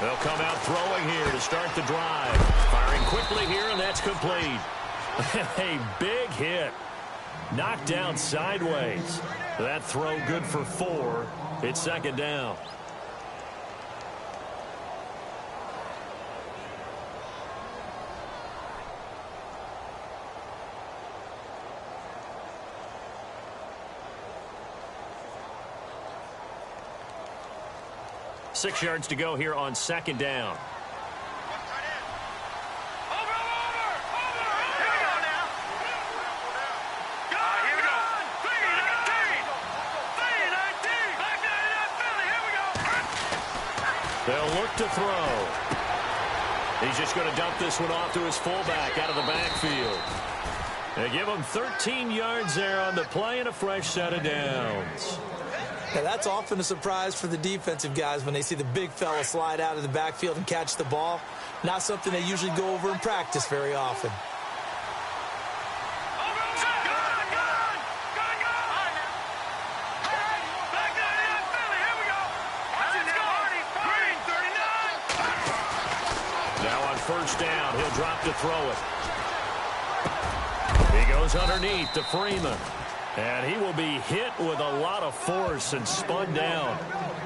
They'll come out throwing here to start the drive. Firing quickly here, and that's complete. A big hit. Knocked down sideways. That throw good for 4. It's second down. Six yards to go here on second down. They'll look to throw. He's just going to dump this one off to his fullback out of the backfield. They give him 13 yards there on the play and a fresh set of downs. Now, that's often a surprise for the defensive guys when they see the big fella slide out of the backfield and catch the ball. Not something they usually go over in practice very often. Now on first down, he'll drop to throw it. He goes underneath to Freeman. And he will be hit with a lot of force and spun down.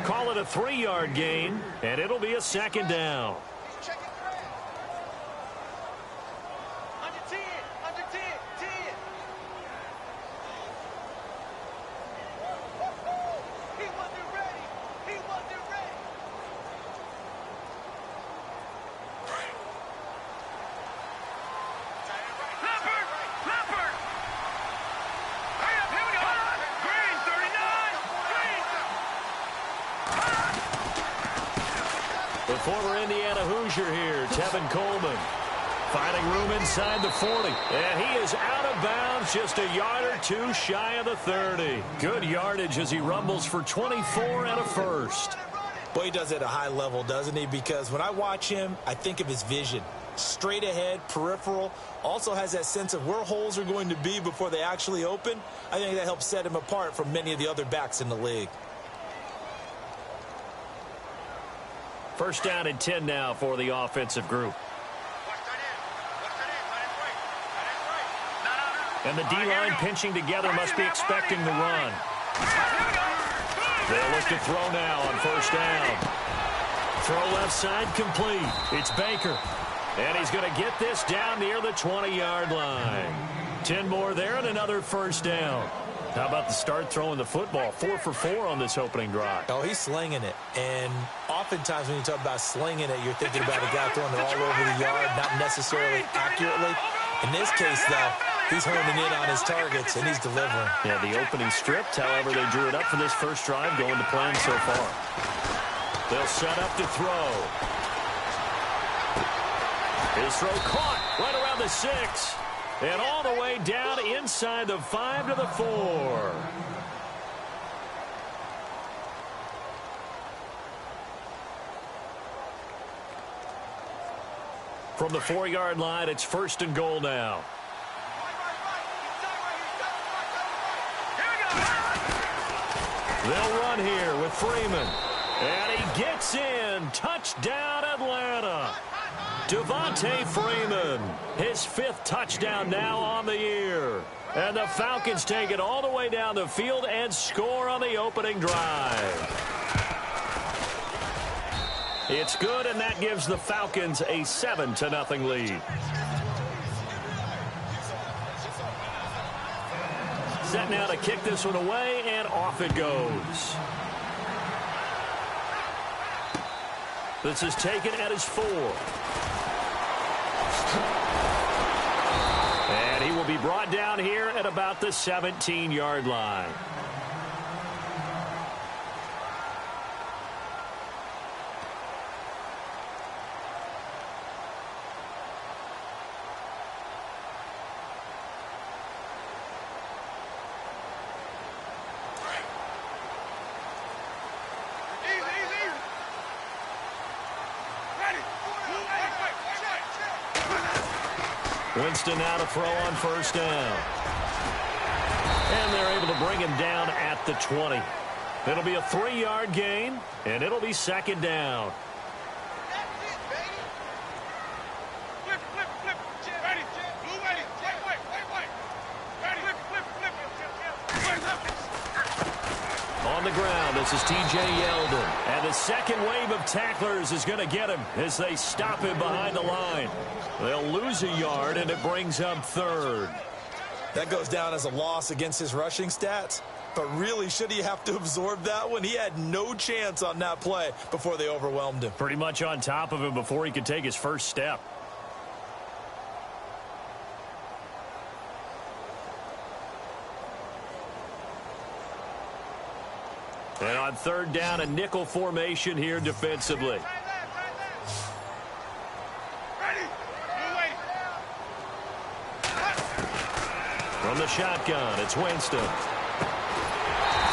Call it a 3-yard gain, and it'll be a second down. The former Indiana Hoosier here, Tevin Coleman, finding room inside the 40. And he is out of bounds, just a yard or two shy of the 30. Good yardage as he rumbles for 24 and a first. Well, he does it at a high level, doesn't he? Because when I watch him, I think of his vision. Straight ahead, peripheral, also has that sense of where holes are going to be before they actually open. I think that helps set him apart from many of the other backs in the league. First down and 10 now for the offensive group. And the D-line pinching together must be expecting the run. They'll look to throw now on first down. Throw left side complete. It's Baker. And he's going to get this down near the 20-yard line. 10 more there and another first down. How about the start throwing the football? 4 for 4 on this opening drive. Oh, he's slinging it. And oftentimes when you talk about slinging it, you're thinking about a guy throwing it all over the yard, not necessarily accurately. In this case, though, he's honing in on his targets, and he's delivering. Yeah, the opening stripped. However, they drew it up for this first drive, going to plan so far. They'll set up to throw. His throw caught right around the 6. And all the way down inside the 5 to the 4. From the 4-yard line, it's first and goal now. They'll run here with Freeman. And he gets in. Touchdown, Atlanta. Devontae Freeman, his 5th touchdown now on the year. And the Falcons take it all the way down the field and score on the opening drive. It's good, and that gives the Falcons a 7-0 lead. Set now to kick this one away, and off it goes. This is taken at his 4. And he will be brought down here at about the 17-yard line. Winston now to throw on first down. And they're able to bring him down at the 20. It'll be a 3-yard gain, and it'll be second down. on the ground. This is T.J. Yeldon. And the second wave of tacklers is going to get him as they stop him behind the line. They'll lose a yard, and it brings up third. That goes down as a loss against his rushing stats. But really, should he have to absorb that one? He had no chance on that play before they overwhelmed him. Pretty much on top of him before he could take his first step. And on third down, a nickel formation here defensively. From the shotgun, it's Winston.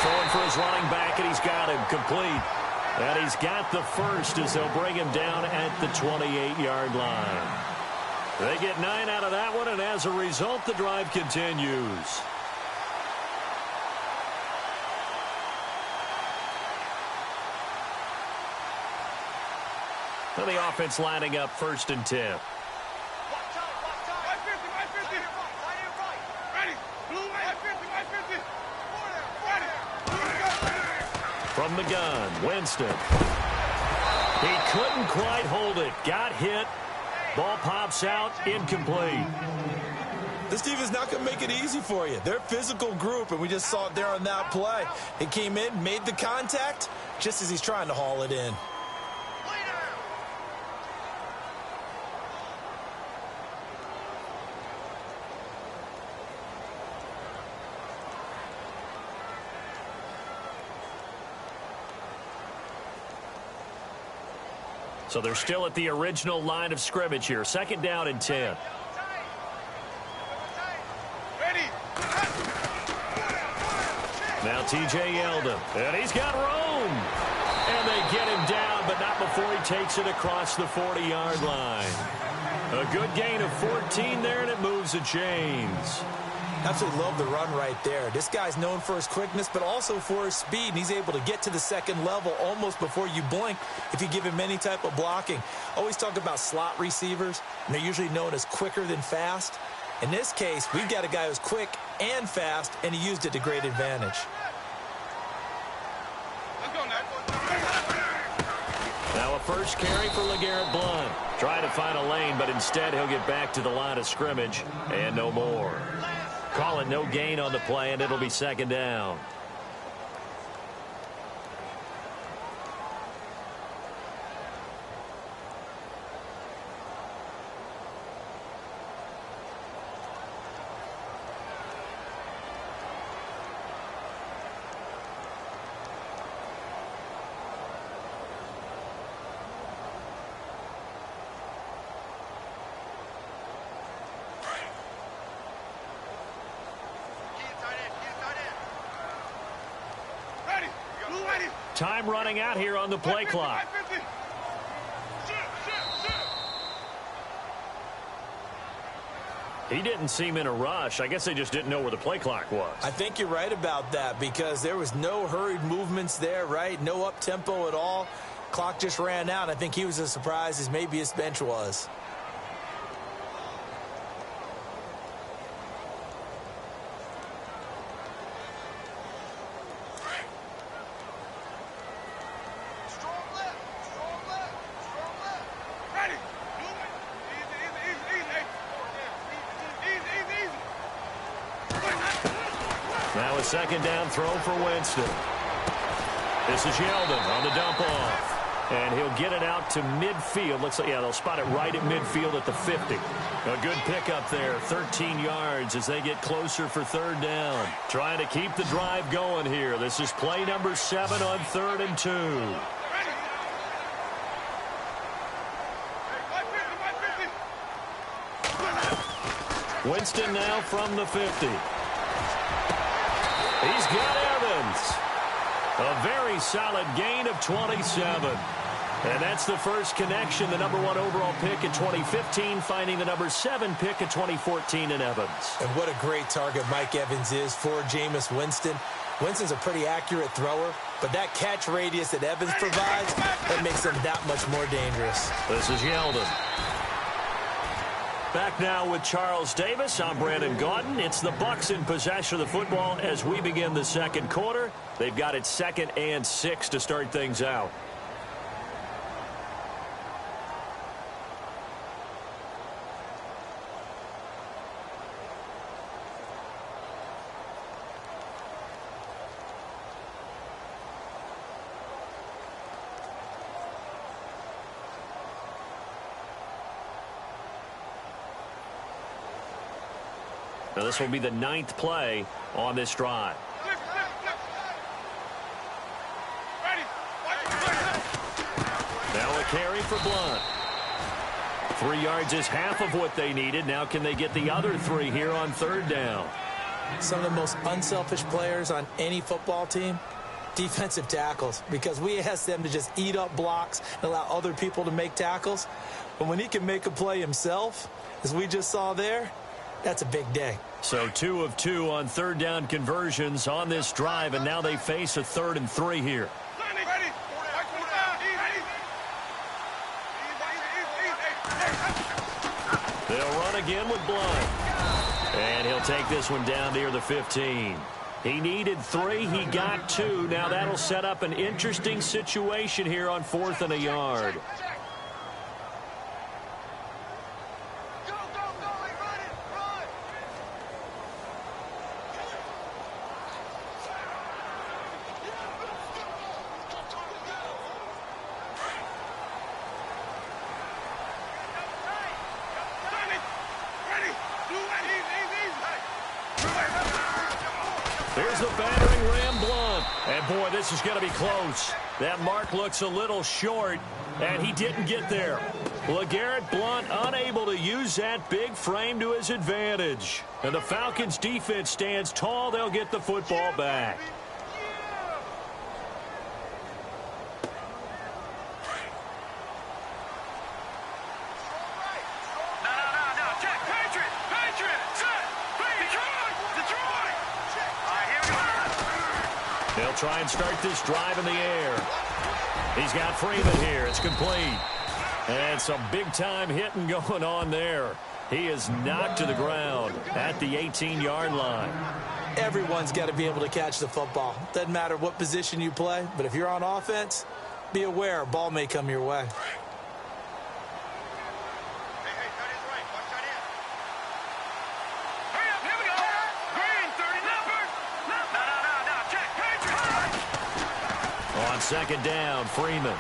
Throwing for his running back, and he's got him complete. And he's got the first as they'll bring him down at the 28-yard line. They get 9 out of that one, and as a result, the drive continues. And the offense lining up 1st and 10. From the gun, Winston. He couldn't quite hold it. Got hit. Ball pops out, incomplete. This team is not going to make it easy for you. They're a physical group, and we just saw it there on that play. He came in, made the contact, just as he's trying to haul it in. So they're still at the original line of scrimmage here. 2nd down and 10. Now T.J. Yeldon. And he's got room. And they get him down, but not before he takes it across the 40-yard line. A good gain of 14 there, and it moves the chains. Absolutely love the run right there. This guy's known for his quickness, but also for his speed. And he's able to get to the 2nd level almost before you blink if you give him any type of blocking. Always talk about slot receivers, and they're usually known as quicker than fast. In this case, we've got a guy who's quick and fast, and he used it to great advantage. Now a first carry for LeGarrette Blount. Trying to find a lane, but instead he'll get back to the line of scrimmage and no more. Call it no gain on the play, and it'll be 2nd down. Time running out here on the play clock. He didn't seem in a rush. I guess they just didn't know where the play clock was. I think you're right about that because there was no hurried movements there, right? No up-tempo at all. Clock just ran out. I think he was as surprised as maybe his bench was. Now a 2nd down throw for Winston. This is Yeldon on the dump off. And he'll get it out to midfield. Looks like, yeah, they'll spot it right at midfield at the 50. A good pickup there, 13 yards as they get closer for 3rd down. Trying to keep the drive going here. This is play number 7 on 3rd and 2. Winston now from the 50. He's got Evans. A very solid gain of 27. And that's the first connection, the number 1 overall pick in 2015, finding the number 7 pick in 2014 in Evans. And what a great target Mike Evans is for Jameis Winston. Winston's a pretty accurate thrower, but that catch radius that Evans provides, that makes him that much more dangerous. This is Yeldon. Back now with Charles Davis. I'm Brandon Gaudin. It's the Bucs in possession of the football as we begin the second quarter. They've got it 2nd and 6 to start things out. Now this will be the 9th play on this drive. Now a carry for Blunt. 3 yards is half of what they needed. Now can they get the other 3 here on 3rd down? Some of the most unselfish players on any football team, defensive tackles, because we ask them to just eat up blocks and allow other people to make tackles. But when he can make a play himself, as we just saw there, that's a big day. So 2 of 2 on 3rd down conversions on this drive, and now they face a 3rd and 3 here. They'll run again with Blunt. And he'll take this one down near the 15. He needed 3. He got 2. Now that'll set up an interesting situation here on 4th and a yard. Here's the battering ram, Blunt. And, boy, this is going to be close. That mark looks a little short, and he didn't get there. LeGarrette Blunt unable to use that big frame to his advantage. And the Falcons' defense stands tall. They'll get the football back. They'll try and start this drive in the air. He's got Freeman here. It's complete. And some big-time hitting going on there. He is knocked to the ground at the 18-yard line. Everyone's got to be able to catch the football. Doesn't matter what position you play, but if you're on offense, be aware a ball may come your way. On 2nd down, Freeman.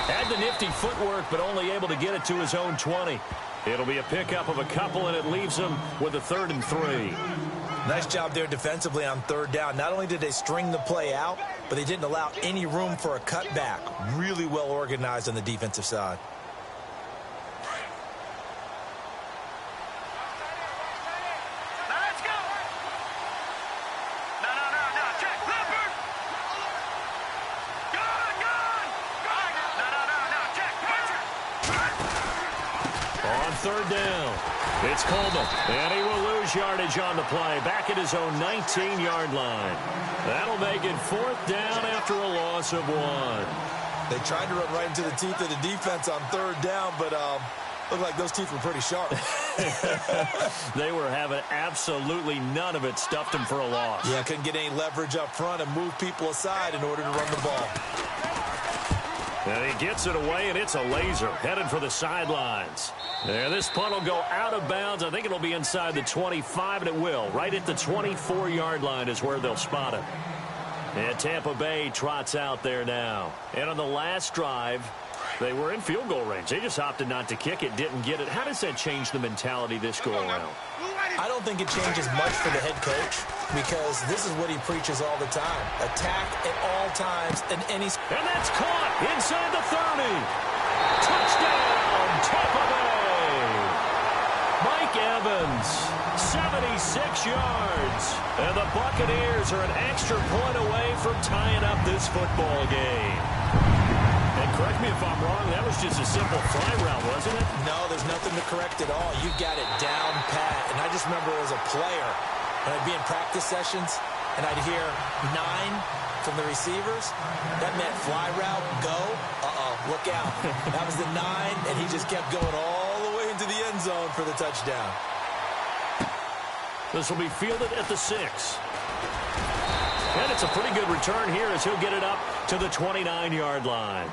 Had the nifty footwork, but only able to get it to his own 20. It'll be a pickup of a couple, and it leaves him with a 3rd and 3. Nice job there defensively on 3rd down. Not only did they string the play out, but they didn't allow any room for a cutback. Really well organized on the defensive side. On 3rd down, it's Coleman, and he will lose yardage on the play, back at his own 19-yard line. That'll make it 4th down after a loss of 1. They tried to run right into the teeth of the defense on 3rd down, but looked like those teeth were pretty sharp. They were having absolutely none of it, stuffed them for a loss. Yeah, couldn't get any leverage up front and move people aside in order to run the ball. And he gets it away, and it's a laser headed for the sidelines. There, this punt will go out of bounds. I think it'll be inside the 25, and it will. Right at the 24-yard line is where they'll spot it. And Tampa Bay trots out there now. And on the last drive, they were in field goal range. They just opted not to kick it, didn't get it. How does that change the mentality this go-around? I don't think it changes much for the head coach because this is what he preaches all the time. Attack at all times in any... And that's caught inside the 30. Touchdown, Tampa Bay. Mike Evans, 76 yards. And the Buccaneers are an extra point away from tying up this football game. And correct me if I'm wrong, that was just a simple fly route, wasn't it? No, there's nothing to correct at all. You got it down pat. And I just remember as a player, when I'd be in practice sessions, and I'd hear 9 from the receivers, that meant fly route, go, look out. That was the 9, and he just kept going all the way into the end zone for the touchdown. This will be fielded at the 6. And it's a pretty good return here as he'll get it up to the 29-yard line.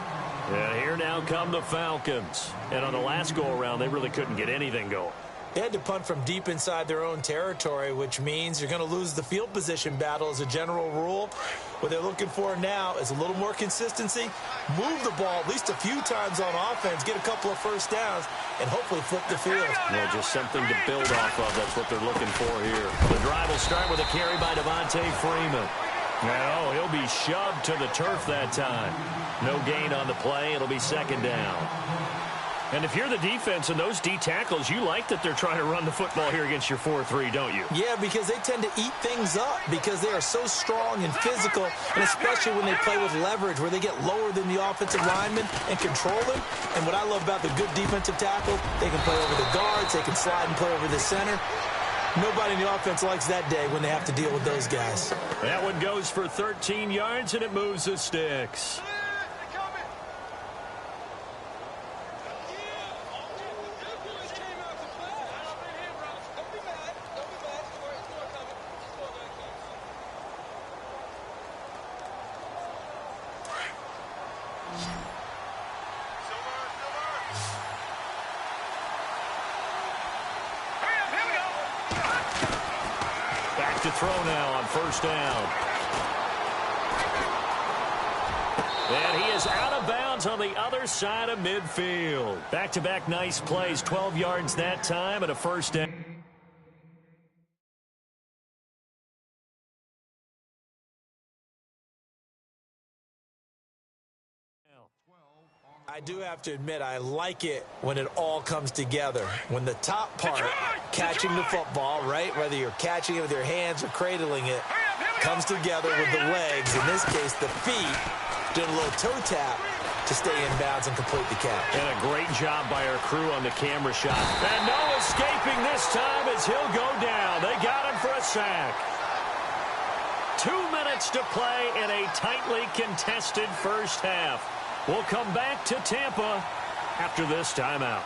And here now come the Falcons. And on the last go-around, they really couldn't get anything going. They had to punt from deep inside their own territory, which means you're going to lose the field position battle as a general rule. What they're looking for now is a little more consistency, move the ball at least a few times on offense, get a couple of first downs, and hopefully flip the field. Well, just something to build off of. That's what they're looking for here. The drive will start with a carry by Devontae Freeman. No, he'll be shoved to the turf that time. No gain on the play. It'll be second down. And if you're the defense and those D tackles, you like that they're trying to run the football here against your 4-3, don't you? Yeah, because they tend to eat things up because they are so strong and physical, and especially when they play with leverage where they get lower than the offensive linemen and control them. And what I love about the good defensive tackle, they can play over the guards, they can slide and play over the center. Nobody in the offense likes that day when they have to deal with those guys. That one goes for 13 yards, and it moves the sticks. To throw now on first down. And he is out of bounds on the other side of midfield. Back-to-back nice plays, 12 yards that time and a first down. I do have to admit, I like it when it all comes together. When the top part, catching the football, right, whether you're catching it with your hands or cradling it, comes together with the legs, in this case the feet, doing a little toe tap to stay in bounds and complete the catch. And a great job by our crew on the camera shot. And no escaping this time as he'll go down. They got him for a sack. 2 minutes to play in a tightly contested first half. We'll come back to Tampa after this timeout.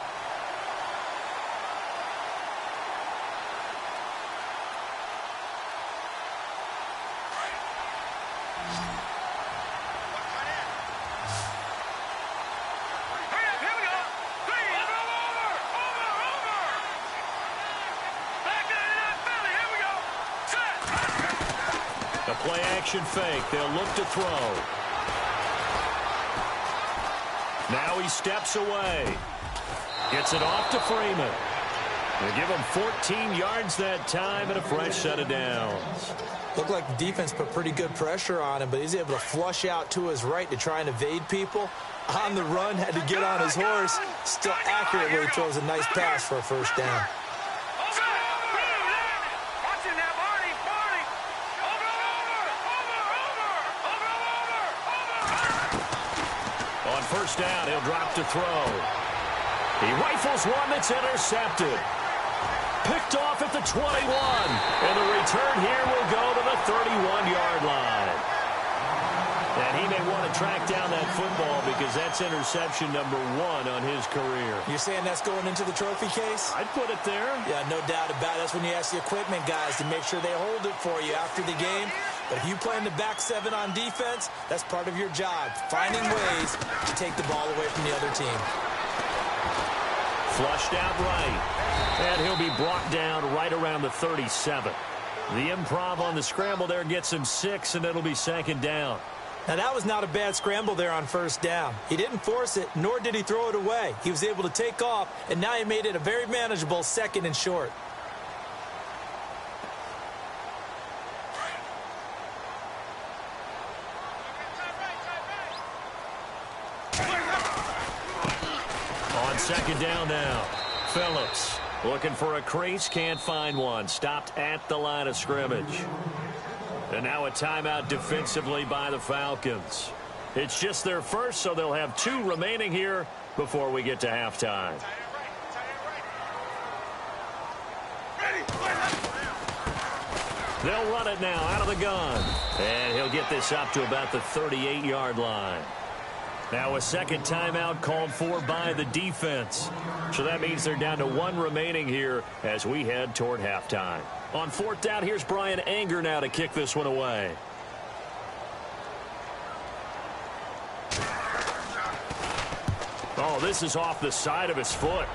The play action fake. They'll look to throw. Now he steps away. Gets it off to Freeman. They give him 14 yards that time and a fresh set of downs. Looked like the defense put pretty good pressure on him, but he's able to flush out to his right to try and evade people. On the run, had to get on his horse. Still accurately throws a nice pass for a first down. First down, he'll drop to throw. He rifles one that's intercepted. Picked off at the 21. And the return here will go to the 31-yard line. And he may want to track down that football because that's interception number 1 on his career. You're saying that's going into the trophy case? I'd put it there. Yeah, no doubt about it. That's when you ask the equipment guys to make sure they hold it for you after the game. But if you play in the back 7 on defense, that's part of your job, finding ways to take the ball away from the other team. Flushed out right. And he'll be brought down right around the 37. The improv on the scramble there gets him 6, and it'll be second down. Now, that was not a bad scramble there on first down. He didn't force it, nor did he throw it away. He was able to take off, and now he made it a very manageable 2nd and short. On second down now, Phillips looking for a crease, can't find one. Stopped at the line of scrimmage. And now a timeout defensively by the Falcons. It's just their first, so they'll have 2 remaining here before we get to halftime. They'll run it now out of the gun. And he'll get this up to about the 38-yard line. Now a second timeout called for by the defense. So that means they're down to 1 remaining here as we head toward halftime. On 4th down, here's Brian Anger now to kick this one away. Oh, this is off the side of his foot.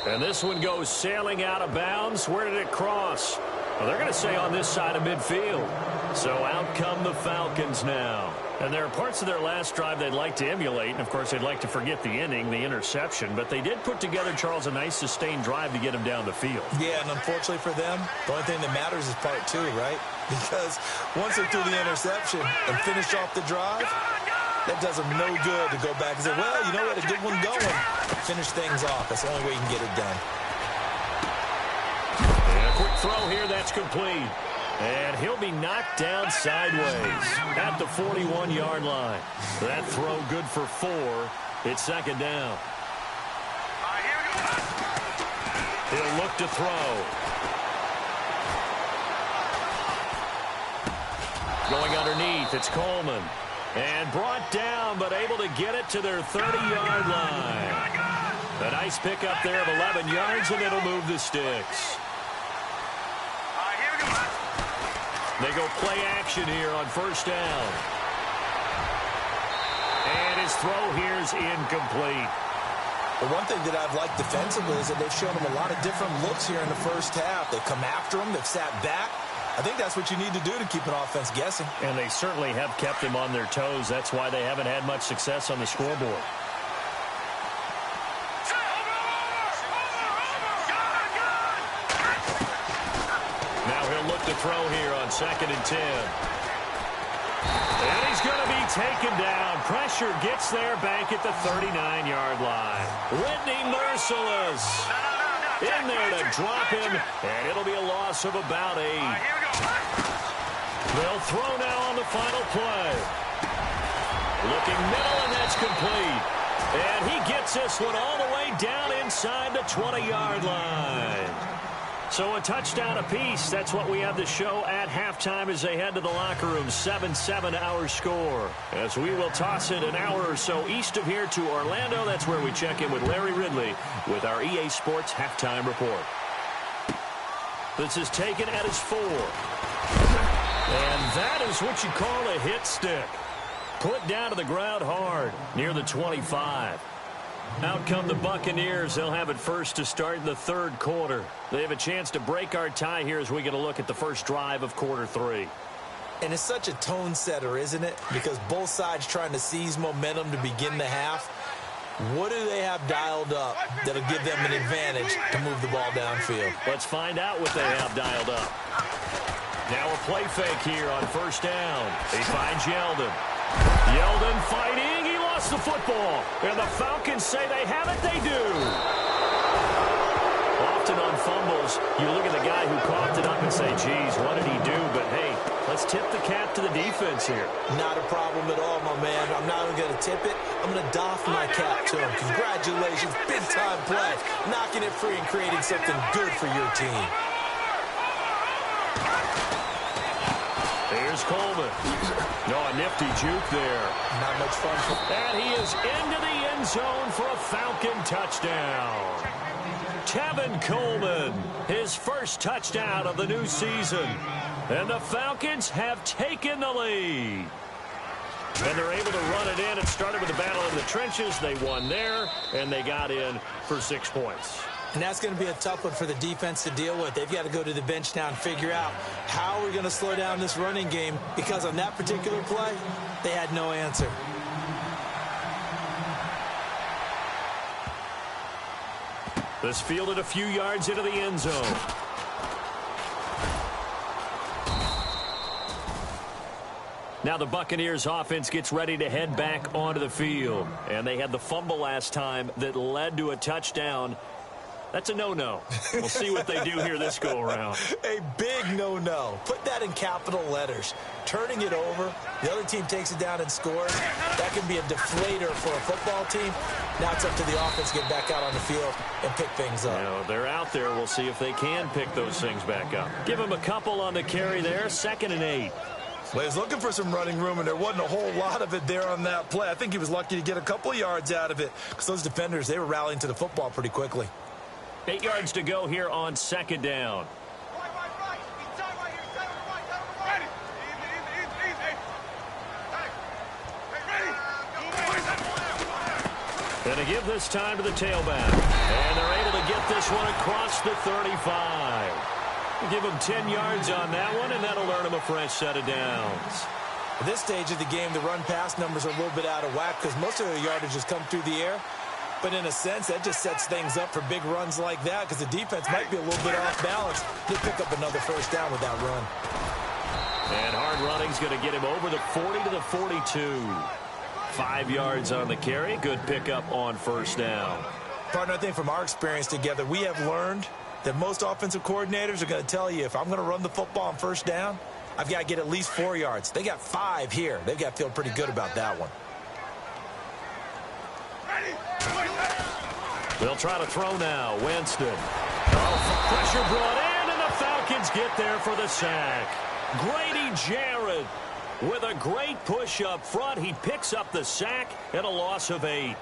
And this one goes sailing out of bounds. Where did it cross? Well, they're going to say on this side of midfield. So out come the Falcons now. And there are parts of their last drive they'd like to emulate. And, of course, they'd like to forget the inning, the interception. But they did put together, Charles, a nice sustained drive to get him down the field. Yeah, and unfortunately for them, the only thing that matters is part 2, right? Because once they threw the interception and finished off the drive, that does them no good to go back and say, well, you know what, a good one going. Finish things off. That's the only way you can get it done. And a quick throw here, that's complete. And he'll be knocked down sideways at the 41-yard line. That throw good for 4. It's second down. He'll look to throw. Going underneath, it's Coleman. And brought down, but able to get it to their 30-yard line. A nice pickup there of 11 yards, and it'll move the sticks. They go play action here on first down. And his throw here's incomplete. The one thing that I've liked defensively is that they've shown him a lot of different looks here in the first half. They've come after him. They've sat back. I think that's what you need to do to keep an offense guessing. And they certainly have kept them on their toes. That's why they haven't had much success on the scoreboard. Now he'll look to throw here on 2nd and 10. And he's going to be taken down. Pressure gets there back at the 39-yard line. Whitney merciless. In there to drop him, and it'll be a loss of about 8. They'll throw now on the final play. Looking middle, and that's complete. And he gets this one all the way down inside the 20-yard line. So a touchdown apiece. That's what we have to show at halftime as they head to the locker room. 7-7 our score. As we will toss it an hour or so east of here to Orlando. That's where we check in with Larry Ridley with our EA Sports halftime report. This is taken at his 4. And that is what you call a hit stick. Put down to the ground hard near the 25. Out come the Buccaneers. They'll have it first to start in the 3rd quarter. They have a chance to break our tie here as we get a look at the first drive of quarter 3. And it's such a tone setter, isn't it? Because both sides trying to seize momentum to begin the half. What do they have dialed up that'll give them an advantage to move the ball downfield? Let's find out what they have dialed up. Now a play fake here on first down. He finds Yeldon. Yeldon fighting. He lost the football. And the Falcons say they have it. They do. Often on fumbles, you look at the guy who coughed it up and say, geez, what did he do? But, hey, let's tip the cap to the defense here. Not a problem at all, my man. I'm not even going to tip it. I'm going to doff my cap to him. Congratulations. Big-time play. Knocking it free and creating something good for your team. Here's Coleman. No, a nifty juke there. Not much fun. And he is into the end zone for a Falcon touchdown. Tevin Coleman, his first touchdown of the new season. And the Falcons have taken the lead. And they're able to run it in. It started with a battle in the trenches. They won there, and they got in for 6 points. And that's going to be a tough one for the defense to deal with. They've got to go to the bench now and figure out how we're going to slow down this running game, because on that particular play, they had no answer. This fielded a few yards into the end zone. Now the Buccaneers offense gets ready to head back onto the field. And they had the fumble last time that led to a touchdown. That's a no-no. We'll see what they do here this go-around. A big no-no. Put that in capital letters. Turning it over, the other team takes it down and scores. That can be a deflator for a football team. Now it's up to the offense to get back out on the field and pick things up. You know, they're out there. We'll see if they can pick those things back up. Give them a couple on the carry there. 2nd and 8. Well, he was looking for some running room, and there wasn't a whole lot of it there on that play. I think he was lucky to get a couple of yards out of it because those defenders, they were rallying to the football pretty quickly. 8 yards to go here on second down. Going to give this time to the tailback. And they're able to get this one across the 35. Give him 10 yards on that one, and that'll earn him a fresh set of downs. At this stage of the game, the run-pass numbers are a little bit out of whack because most of their yardage has come through the air. But in a sense, that just sets things up for big runs like that because the defense might be a little bit off balance. He'll pick up another first down with that run. And hard running's going to get him over the 40 to the 42. 5 yards on the carry. Good pickup on first down. Partner, I think from our experience together, we have learned that most offensive coordinators are going to tell you if I'm going to run the football on first down, I've got to get at least 4 yards. They got 5 here. They've got to feel pretty good about that one. They'll try to throw now. Winston. Oh, pressure brought in, and the Falcons get there for the sack. Grady Jarrett with a great push up front. He picks up the sack and a loss of 8.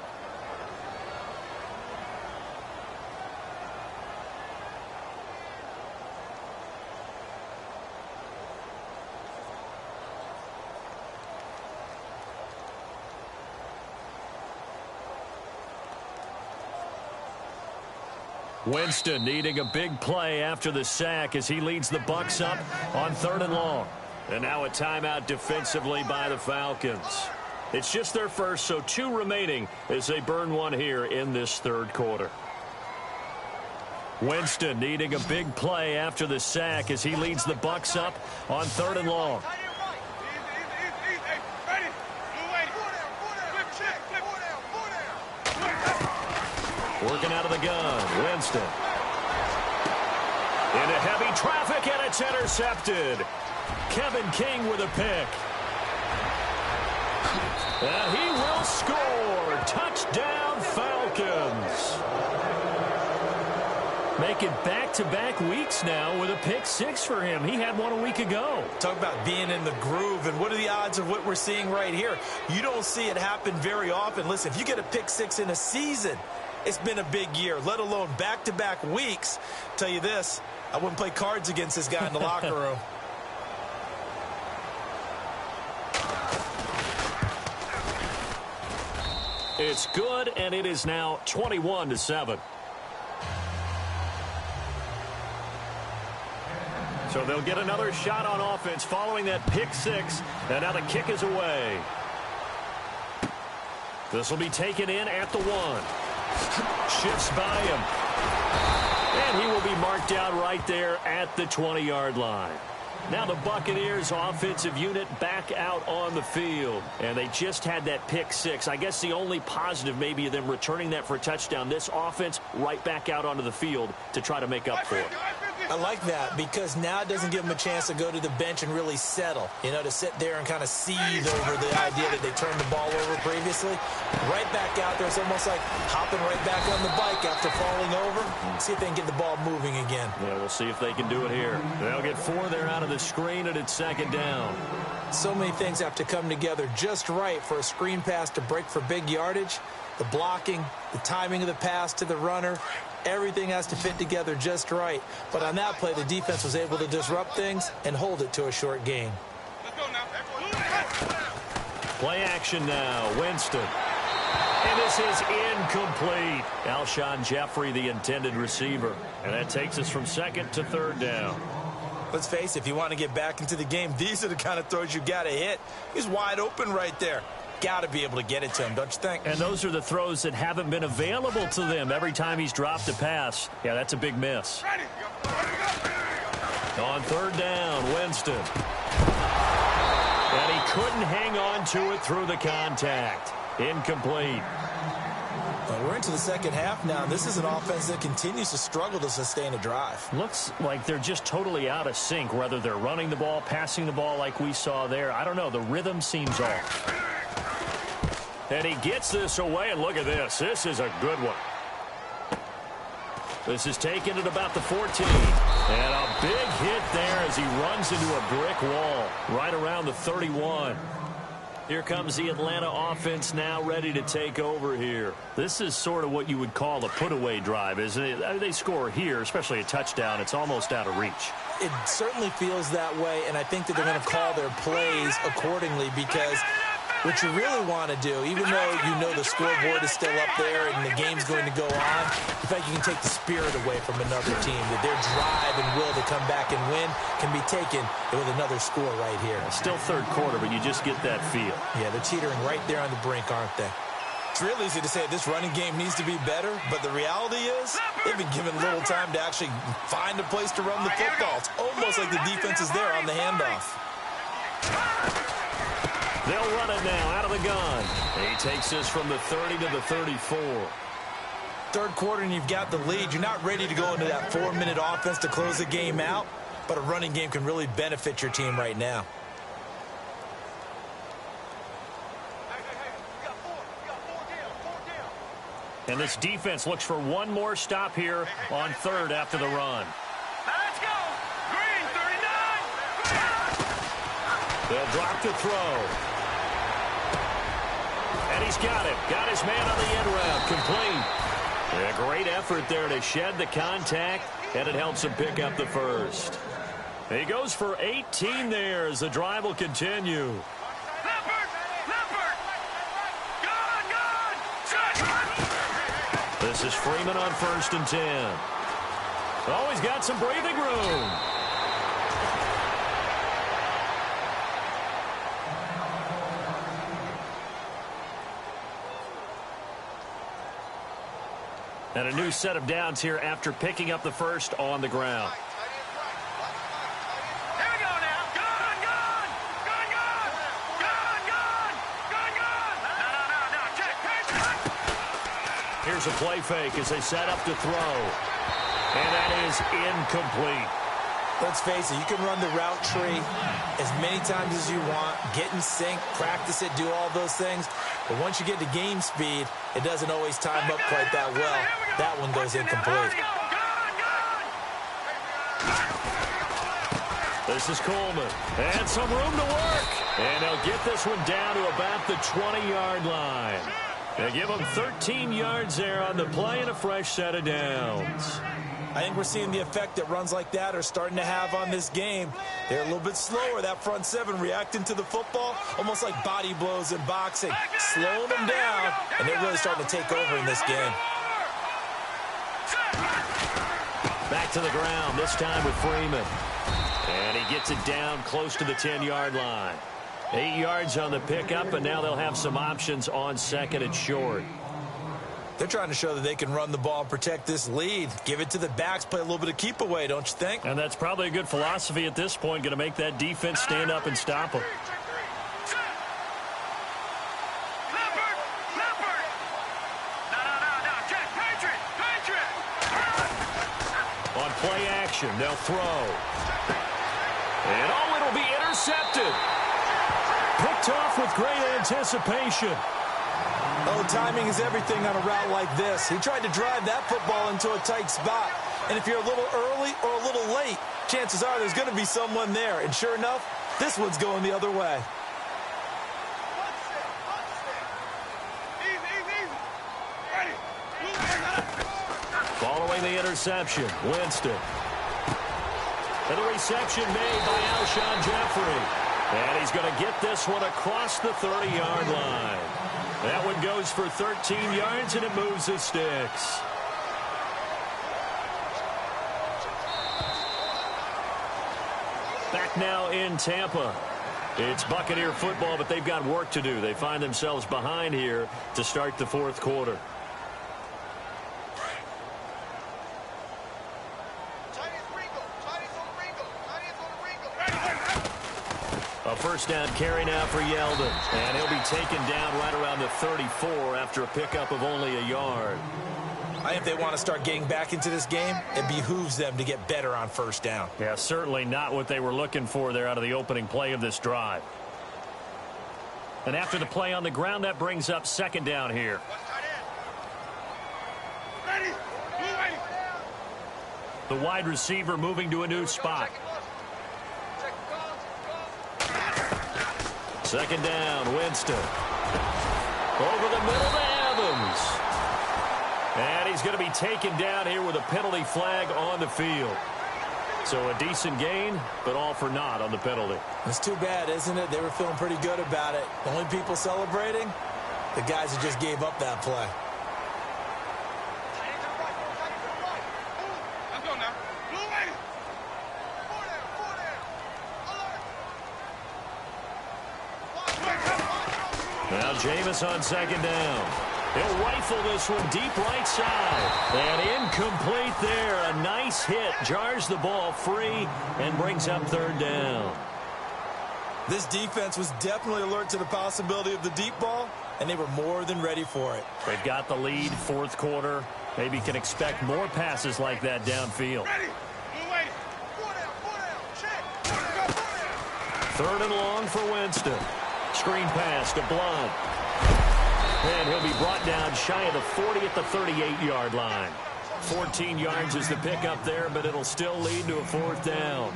Winston needing a big play after the sack as he leads the Bucs up on 3rd and long. And now a timeout defensively by the Falcons. It's just their first, so 2 remaining as they burn one here in this 3rd quarter. Winston needing a big play after the sack as he leads the Bucs up on 3rd and long. Working out of the gun, Winston. Into heavy traffic, and it's intercepted. Kevin King with a pick. And he will score. Touchdown, Falcons. Making back-to-back weeks now with a pick 6 for him. He had one a week ago. Talk about being in the groove, and what are the odds of what we're seeing right here? You don't see it happen very often. Listen, if you get a pick 6 in a season, it's been a big year, let alone back-to-back weeks. Tell you this, I wouldn't play cards against this guy in the locker room. It's good, and it is now 21-7. So they'll get another shot on offense following that pick 6, and now the kick is away. This will be taken in at the 1. Shifts by him. And he will be marked out right there at the 20-yard line. Now the Buccaneers offensive unit back out on the field. And they just had that pick 6. I guess the only positive maybe of them returning that for a touchdown. This offense right back out onto the field to try to make up for it. I like that because now it doesn't give them a chance to go to the bench and really settle. You know, to sit there and kind of seethe over the idea that they turned the ball over previously. Right back out there. It's almost like hopping right back on the bike after falling over. See if they can get the ball moving again. Yeah, we'll see if they can do it here. They'll get 4 there out of the screen, and it's 2nd down. So many things have to come together just right for a screen pass to break for big yardage. The blocking, the timing of the pass to the runner, everything has to fit together just right. But on that play, the defense was able to disrupt things and hold it to a short gain. Play action now, Winston. And this is incomplete. Alshon Jeffrey, the intended receiver. And that takes us from 2nd to 3rd down. Let's face it, if you want to get back into the game, these are the kind of throws you got to hit. He's wide open right there. Got to be able to get it to him, don't you think? And those are the throws that haven't been available to them every time he's dropped a pass. Yeah, that's a big miss. On 3rd down, Winston. And he couldn't hang on to it through the contact. Incomplete. Well, we're into the second half now. This is an offense that continues to struggle to sustain a drive. Looks like they're just totally out of sync, whether they're running the ball, passing the ball like we saw there. I don't know. The rhythm seems off. And he gets this away, and look at this. This is a good one. This is taken at about the 14. And a big hit there as he runs into a brick wall right around the 31. Here comes the Atlanta offense now ready to take over here. This is sort of what you would call a put-away drive, isn't it? I mean, they score here, especially a touchdown. It's almost out of reach. It certainly feels that way, and I think that they're going to call their plays accordingly because what you really want to do, even though you know the scoreboard is still up there and the game's going to go on, the fact you can take the spirit away from another team, that their drive and will to come back and win can be taken with another score right here. Still third quarter, but you just get that feel. Yeah, they're teetering right there on the brink, aren't they? It's real easy to say this running game needs to be better, but the reality is they've been given little time to actually find a place to run the football. It's almost like the defense is there on the handoff. They'll run it now out of the gun. He takes this from the 30 to the 34. Third quarter and you've got the lead. You're not ready to go into that 4-minute offense to close the game out, but a running game can really benefit your team right now. And this defense looks for one more stop here on third after the run. Let's go. Green, 39. They'll drop the throw. And he's got it. Got his man on the end route. Complete. A great effort there to shed the contact, and it helps him pick up the first. He goes for 18 there as the drive will continue. Leopard! Leopard! Gone! This is Freeman on 1st and 10. Oh, he's got some breathing room. And a new set of downs here after picking up the first on the ground. Here we go now. Gone! Gone! Gone! Gone! Gone! Gone! Gone! Gone! No. Check. Here's a play fake as they set up to throw. And that is incomplete. Let's face it, you can run the route tree as many times as you want, get in sync, practice it, do all those things. But once you get to game speed, it doesn't always time up quite that well. That one goes incomplete. This is Coleman. And some room to work. And they'll get this one down to about the 20-yard line. They give them 13 yards there on the play and a fresh set of downs. I think we're seeing the effect that runs like that are starting to have on this game. They're a little bit slower, that front seven, reacting to the football, almost like body blows in boxing, slowing them down, and they're really starting to take over in this game. Back to the ground, this time with Freeman. And he gets it down close to the 10-yard line. 8 yards on the pickup, and now they'll have some options on second and short. They're trying to show that they can run the ball and protect this lead. Give it to the backs, play a little bit of keep away, don't you think? And that's probably a good philosophy at this point, going to make that defense stand up and stop them. On play action, they'll throw. And oh, it'll be intercepted. Picked off with great anticipation. Oh, timing is everything on a route like this. He tried to drive that football into a tight spot. And if you're a little early or a little late, chances are there's going to be someone there. And sure enough, this one's going the other way. Following the interception, Winston. And the reception made by Alshon Jeffrey. And he's going to get this one across the 30-yard line. That one goes for 13 yards, and it moves the sticks. Back now in Tampa. It's Buccaneer football, but they've got work to do. They find themselves behind here to start the fourth quarter. A first down carry now for Yeldon. And he'll be taken down right around the 34 after a pickup of only a yard. I think if they want to start getting back into this game, it behooves them to get better on first down. Yeah, certainly not what they were looking for there out of the opening play of this drive. And after the play on the ground, that brings up second down here. The wide receiver moving to a new spot. Second down, Winston. Over the middle to Evans. And he's going to be taken down here with a penalty flag on the field. So a decent gain, but all for naught on the penalty. It's too bad, isn't it? They were feeling pretty good about it. The only people celebrating, the guys who just gave up that play. Now Jameis on second down. He'll rifle this one deep right side. And incomplete there. A nice hit. Jars the ball free and brings up third down. This defense was definitely alert to the possibility of the deep ball, and they were more than ready for it. They've got the lead, fourth quarter. Maybe can expect more passes like that downfield. Third and long for Winston. Screen pass to Blunt. And he'll be brought down shy of the 40 at the 38-yard line. 14 yards is the pickup there, but it'll still lead to a fourth down.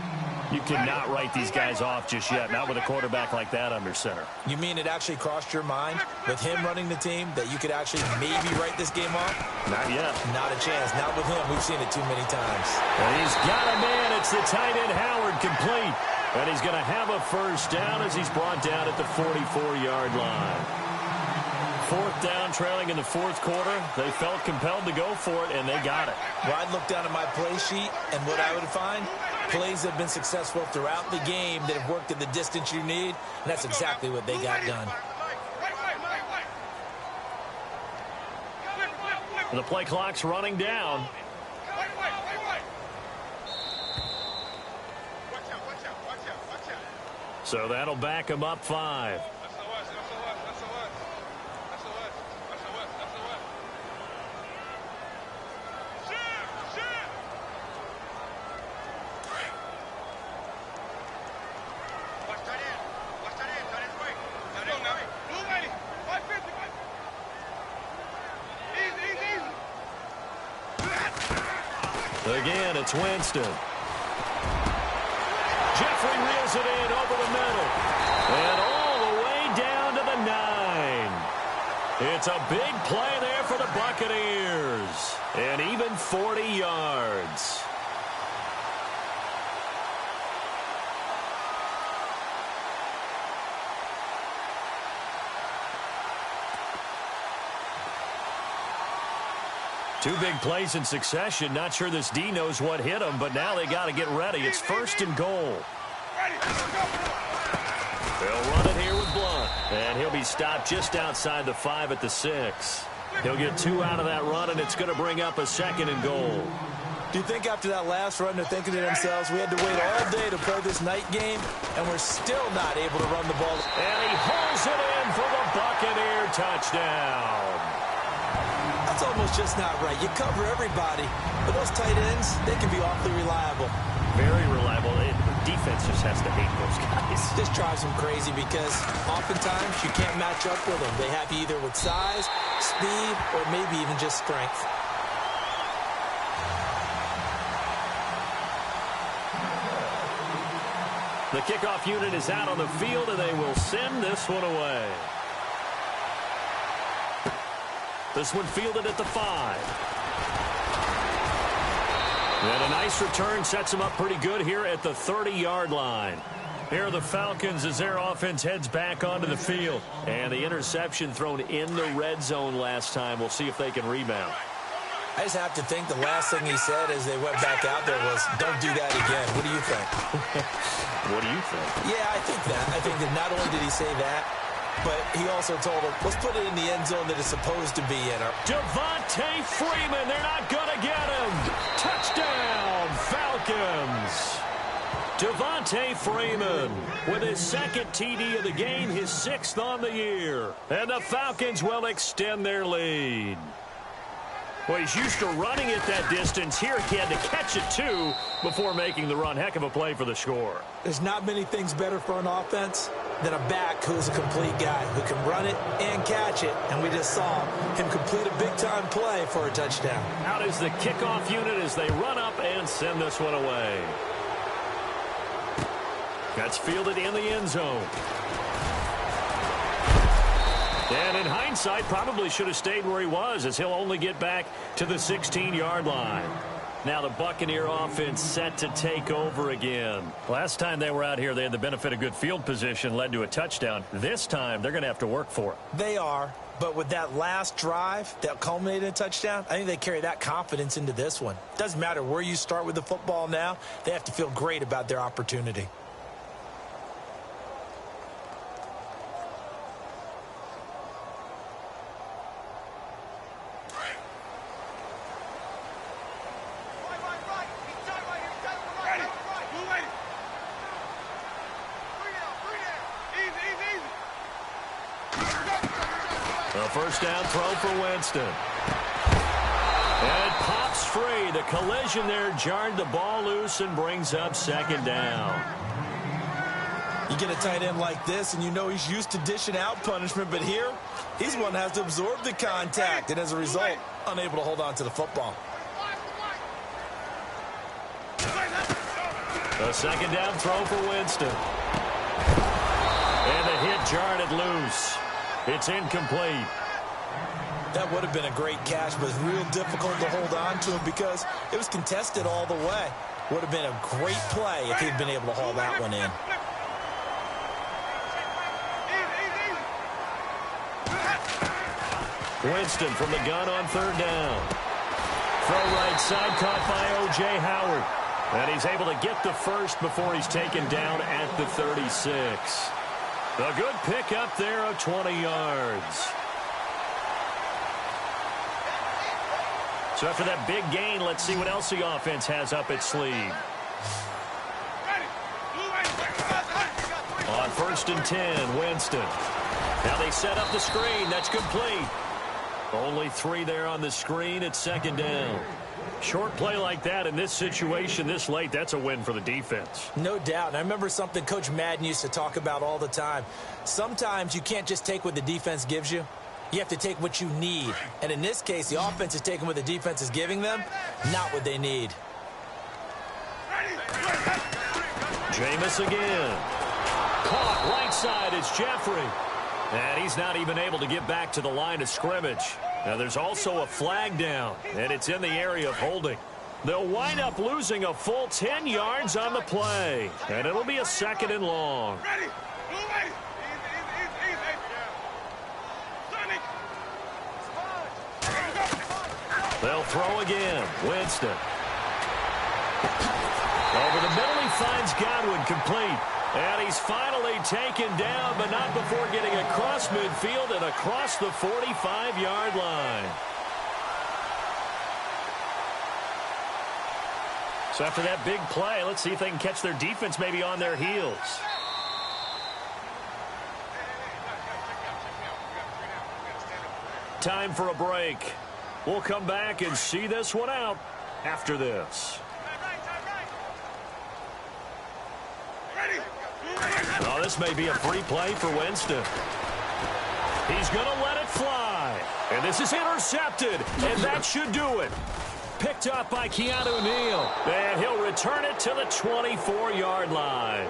You cannot write these guys off just yet, not with a quarterback like that under center. You mean it actually crossed your mind with him running the team that you could actually maybe write this game off? Not yet. Not a chance. Not with him. We've seen it too many times. And he's got a man. It's the tight end Howard complete. And he's going to have a first down as he's brought down at the 44-yard line. Fourth down, trailing in the fourth quarter. They felt compelled to go for it, and they got it. Well, I'd look down at my play sheet, and what I would find, plays have been successful throughout the game that have worked at the distance you need, and that's exactly what they got done. And the play clock's running down. So that'll back him up 5. Again, it's Winston. Jeffrey reels it in over the middle. And all the way down to the 9. It's a big play there for the Buccaneers. And even 40 yards. Two big plays in succession. Not sure this D knows what hit him, but now they got to get ready. It's first and goal. They'll run it here with Blunt. And he'll be stopped just outside the 5 at the 6. He'll get 2 out of that run, and it's going to bring up a second and goal. Do you think after that last run they're thinking to themselves, we had to wait all day to play this night game, and we're still not able to run the ball? And he hauls it in for the Buccaneer touchdown. That's almost just not right. You cover everybody, but those tight ends, they can be awfully reliable. Very reliable. The defense just has to hate those guys. This drives them crazy because oftentimes you can't match up with them. They have you either with size, speed, or maybe even just strength. The kickoff unit is out on the field, and they will send this one away. This one fielded at the 5. And a nice return sets them up pretty good here at the 30-yard line. Here are the Falcons as their offense heads back onto the field. And the interception thrown in the red zone last time. We'll see if they can rebound. I just have to think the last thing he said as they went back out there was, don't do that again. What do you think? What do you think? Yeah, I think that. I think that not only did he say that, but he also told him, let's put it in the end zone that it's supposed to be in. Devontae Freeman, they're not going to get him. Touchdown, Falcons. Devontae Freeman with his second TD of the game, his 6th on the year. And the Falcons will extend their lead. Well, he's used to running it that distance. Here he had to catch it, too, before making the run. Heck of a play for the score. There's not many things better for an offense than a back who's a complete guy who can run it and catch it. And we just saw him complete a big-time play for a touchdown. Out is the kickoff unit as they run up and send this one away. That's fielded in the end zone. And in hindsight, probably should have stayed where he was, as he'll only get back to the 16-yard line. Now the Buccaneer offense set to take over again. Last time they were out here, they had the benefit of good field position, led to a touchdown. This time, they're going to have to work for it. They are, but with that last drive that culminated in a touchdown, I think they carry that confidence into this one. Doesn't matter where you start with the football now, they have to feel great about their opportunity. A first down throw for Winston. And it pops free. The collision there jarred the ball loose and brings up second down. You get a tight end like this, and you know he's used to dishing out punishment, but here, he's one that has to absorb the contact, and as a result, unable to hold on to the football. A second down throw for Winston. And the hit jarred it loose. It's incomplete. That would have been a great catch, but it's real difficult to hold on to him because it was contested all the way. Would have been a great play if he'd been able to haul that one in. Winston from the gun on third down. Throw right side caught by O.J. Howard. And he's able to get the first before he's taken down at the 36. A good pick up there of 20 yards. So after that big gain, let's see what else the offense has up its sleeve. On 1st and 10, Winston. Now they set up the screen. That's complete. Only 3 there on the screen. It's second down. Short play like that in this situation this late, that's a win for the defense. No doubt. And I remember something Coach Madden used to talk about all the time. Sometimes you can't just take what the defense gives you. You have to take what you need. And in this case, the offense is taking what the defense is giving them, not what they need. Jameis again. Caught right side is Jeffrey. And he's not even able to get back to the line of scrimmage. Now there's also a flag down, and it's in the area of holding. They'll wind up losing a full 10 yards on the play. And it'll be a second and long. They'll throw again. Winston. Over the middle, he finds Godwin complete. And he's finally taken down, but not before getting across midfield and across the 45-yard line. So after that big play, let's see if they can catch their defense maybe on their heels. Time for a break. We'll come back and see this one out after this. Oh, this may be a free play for Winston. He's going to let it fly. And this is intercepted. And that should do it. Picked up by Keanu Neal. And he'll return it to the 24-yard line.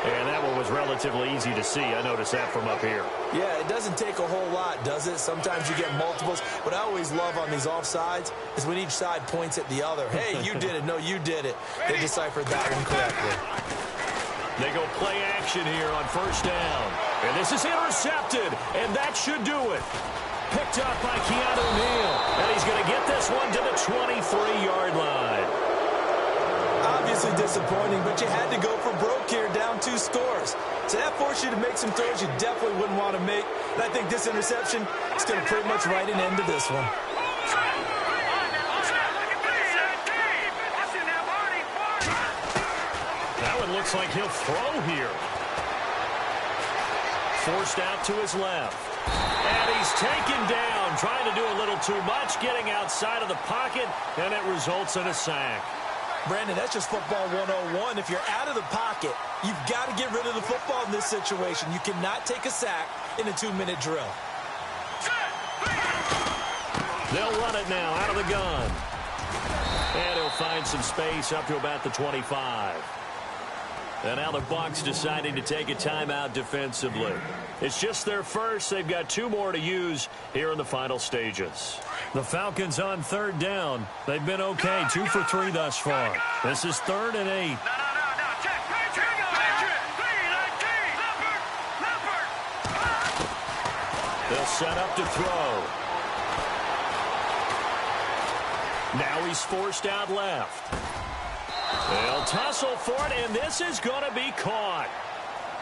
And that one was relatively easy to see. I noticed that from up here. Yeah, it doesn't take a whole lot, does it? Sometimes you get multiples. What I always love on these offsides is when each side points at the other. Hey, you did it. No, you did it. They deciphered that one correctly. They go play action here on first down. And this is intercepted, and that should do it. Picked up by Keanu Neal. And he's going to get this one to the 23-yard line. Obviously disappointing, but you had to go for broke here, down 2 scores. So that forced you to make some throws you definitely wouldn't want to make. And I think this interception is going to pretty much write an end to this one. Looks like he'll throw here. Forced out to his left. And he's taken down, trying to do a little too much, getting outside of the pocket, and it results in a sack. Brandon, that's just football 101. If you're out of the pocket, you've got to get rid of the football in this situation. You cannot take a sack in a 2-minute drill. They'll run it now out of the gun. And he'll find some space up to about the 25. And now the Bucs deciding to take a timeout defensively. It's just their first. They've got 2 more to use here in the final stages. The Falcons on 3rd down. They've been okay, 2 for 3 thus far. This is 3rd and 8. They'll set up to throw. Now he's forced out left. They'll tussle for it, and this is going to be caught.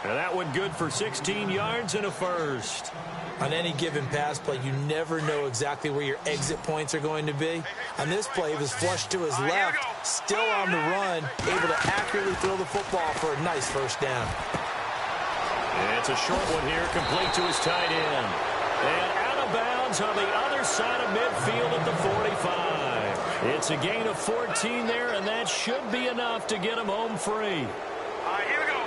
And that one good for 16 yards and a first. On any given pass play, you never know exactly where your exit points are going to be. On this play, he was flushed to his left, still on the run, able to accurately throw the football for a nice first down. And it's a short one here, complete to his tight end. And out of bounds on the other side of midfield at the 45. It's a gain of 14 there, and that should be enough to get him home free. Here we go.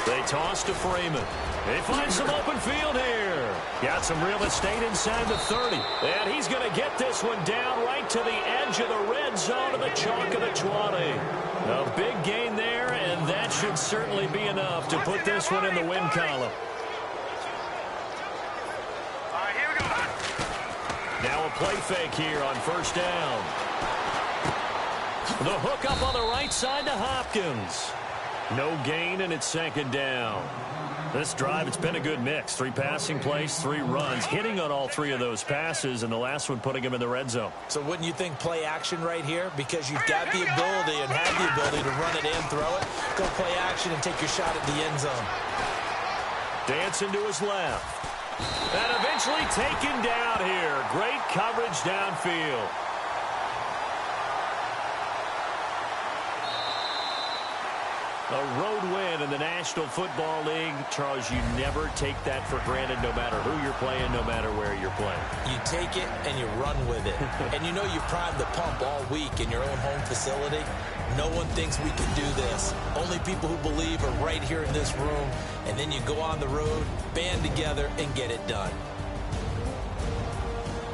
They toss to Freeman. They find some open field here. Got some real estate inside the 30. And he's going to get this one down right to the edge of the red zone to the chalk of the 20. A big gain there, and that should certainly be enough to put this one in the win column. Here we go. Now a play fake here on first down. The hook up on the right side to Hopkins. No gain, and it's 2nd down. This drive, it's been a good mix. 3 passing plays, 3 runs, hitting on all 3 of those passes, and the last one putting him in the red zone. So wouldn't you think play action right here? Because you've got the ability and have the ability to run it in, throw it, go play action, and take your shot at the end zone. Dancing to his left. And eventually taken down here. Great coverage downfield. A road win in the National Football League. Charles, you never take that for granted no matter who you're playing, no matter where you're playing. You take it and you run with it. And you know you've primed the pump all week in your own home facility. No one thinks we can do this. Only people who believe are right here in this room. And then you go on the road, band together, and get it done.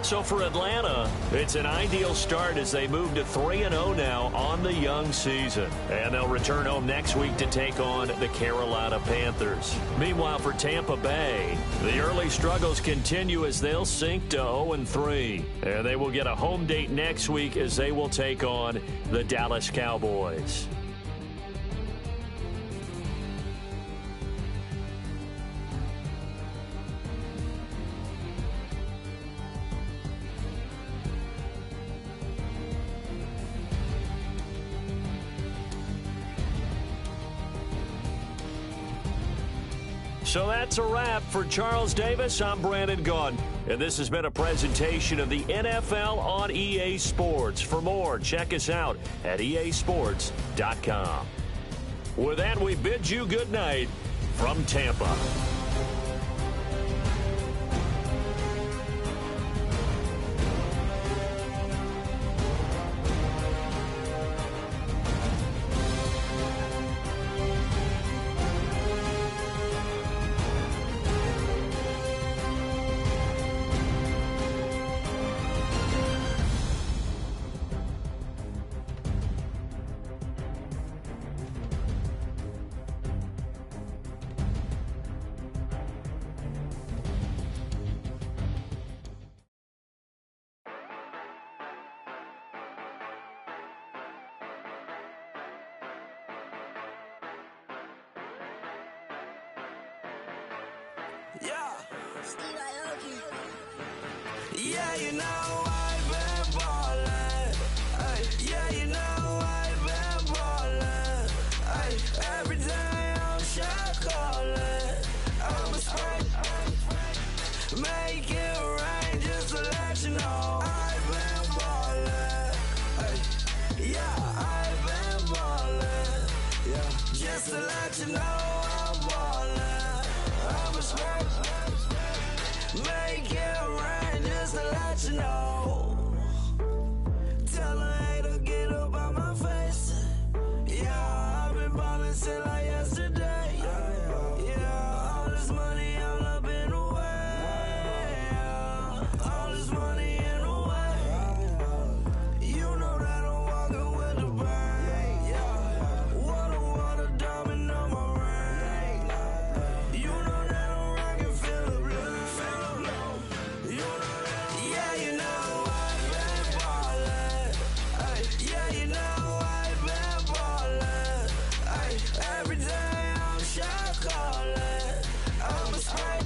So for Atlanta, it's an ideal start as they move to 3-0 now on the young season. And they'll return home next week to take on the Carolina Panthers. Meanwhile, for Tampa Bay, the early struggles continue as they'll sink to 0-3. And they will get a home date next week as they will take on the Dallas Cowboys. So that's a wrap. For Charles Davis, I'm Brandon Gaudin. And this has been a presentation of the NFL on EA Sports. For more, check us out at easports.com. With that, we bid you good night from Tampa. Yeah, you know I've been ballin'. Yeah, you know I've been ballin'. Every day I'm shot callin'. I'm a spray. Make it rain just to let you know I've been ballin'. Yeah, I've been ballin'. Yeah, just to let you know I'm ballin'. I'm a spray. let you know. Tell a hater get up out my face. Yeah, I've been ballin' since like yesterday. Yeah, all this money all up in the way. All this money in the way. You know that I'm walking with the bank. Water, diamond on my ring. You know that I'm rockin' feel the blue. You know that, yeah, you know I've been ballin'. Ay, yeah, you know I've been ballin'. Ay, every day I'm shot callin'. I'm a spray,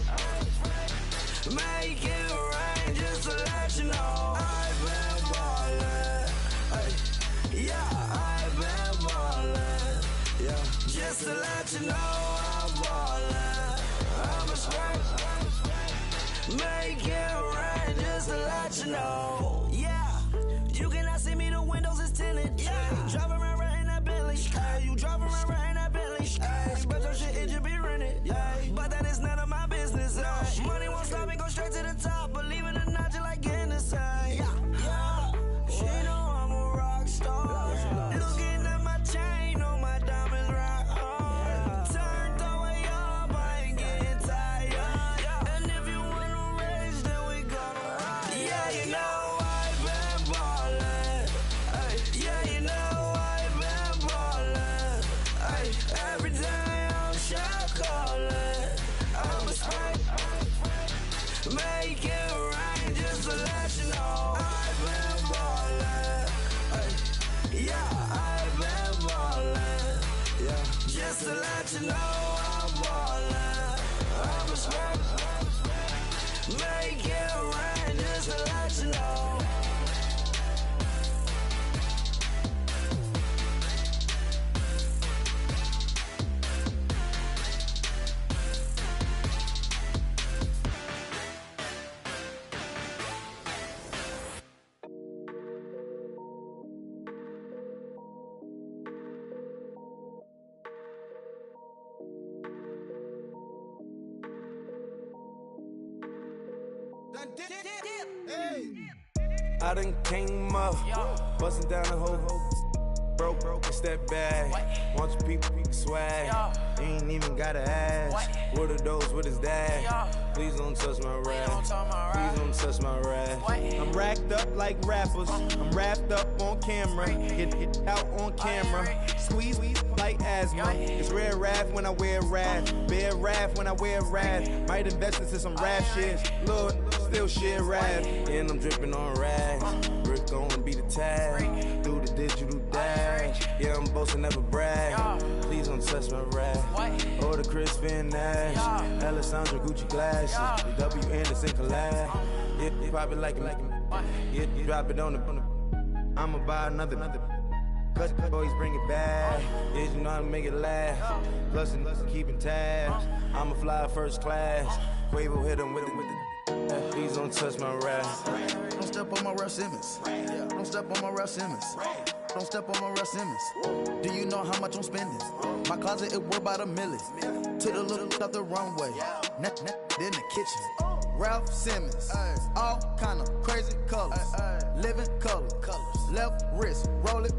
make it rain just to let you know I've been ballin'. Ay, yeah, I've been ballin'. Yeah, just to let you know I'm ballin'. I'm a spray, make it rain just to let you know. Yeah, you cannot see me, the windows is tinted. Yeah, driving around right in that Bentley. Hey, you driving around right in that Bentley. Hey, but your shit, it should be rented. Yeah, but that is none of my business. Money won't stop me, go straight to the top. Believe it or not, just like getting the same. Yeah, she know I'm a rock star. Looking at my chain, on my diamonds rock hard. Turned the way up, I ain't getting tired. And if you wanna race, then we gonna ride. Yeah, you know I've been ballin'. Ay, yeah, you know I've been ballin'. Ay, every day I'm shot callin'. I'm a spray, make it rain just to let you know I've been ballin'. Ay, yeah, I've been ballin'. Yeah, just to let you know I'm ballin'. I'm a spray, make it rain just to let you know. I done came up, bustin' down the whole broke, it's that bad. Want your people swag, you ain't even gotta ask. What are those, what is that? Please don't touch my rap, please don't touch my rap. I'm racked up like rappers, I'm wrapped up on camera. Get out on camera, squeeze like asthma. It's rare wrath when I wear wrath, bare wrath when I wear wrath. Might invest into some rap shit, Lord, still shit rap. And I'm dripping on rags, Rick gon' be the tag. Do the digital dash, yeah, I'm boasting, never brag. Please don't touch my rap, or the Chris Finn Nash. Alessandra Gucci glasses, the W Anderson collab. Yeah, you pop it like it, yeah, you drop it on the. I'ma buy another. Cut boys bring it back. Yeah, you know how to make it last. Plus and keeping tabs. I'ma fly first class. Quavo hit him with it. Please don't touch my rap. Don't step on my Ralph Simmons. Don't step on my Ralph Simmons. Don't step on my Ralph Simmons. Do you know how much I'm spending? My closet, it worth about $1 million. To the little up the runway. In the kitchen. Ralph Simmons. All kind of crazy colors. Living color. Left wrist. Roll it.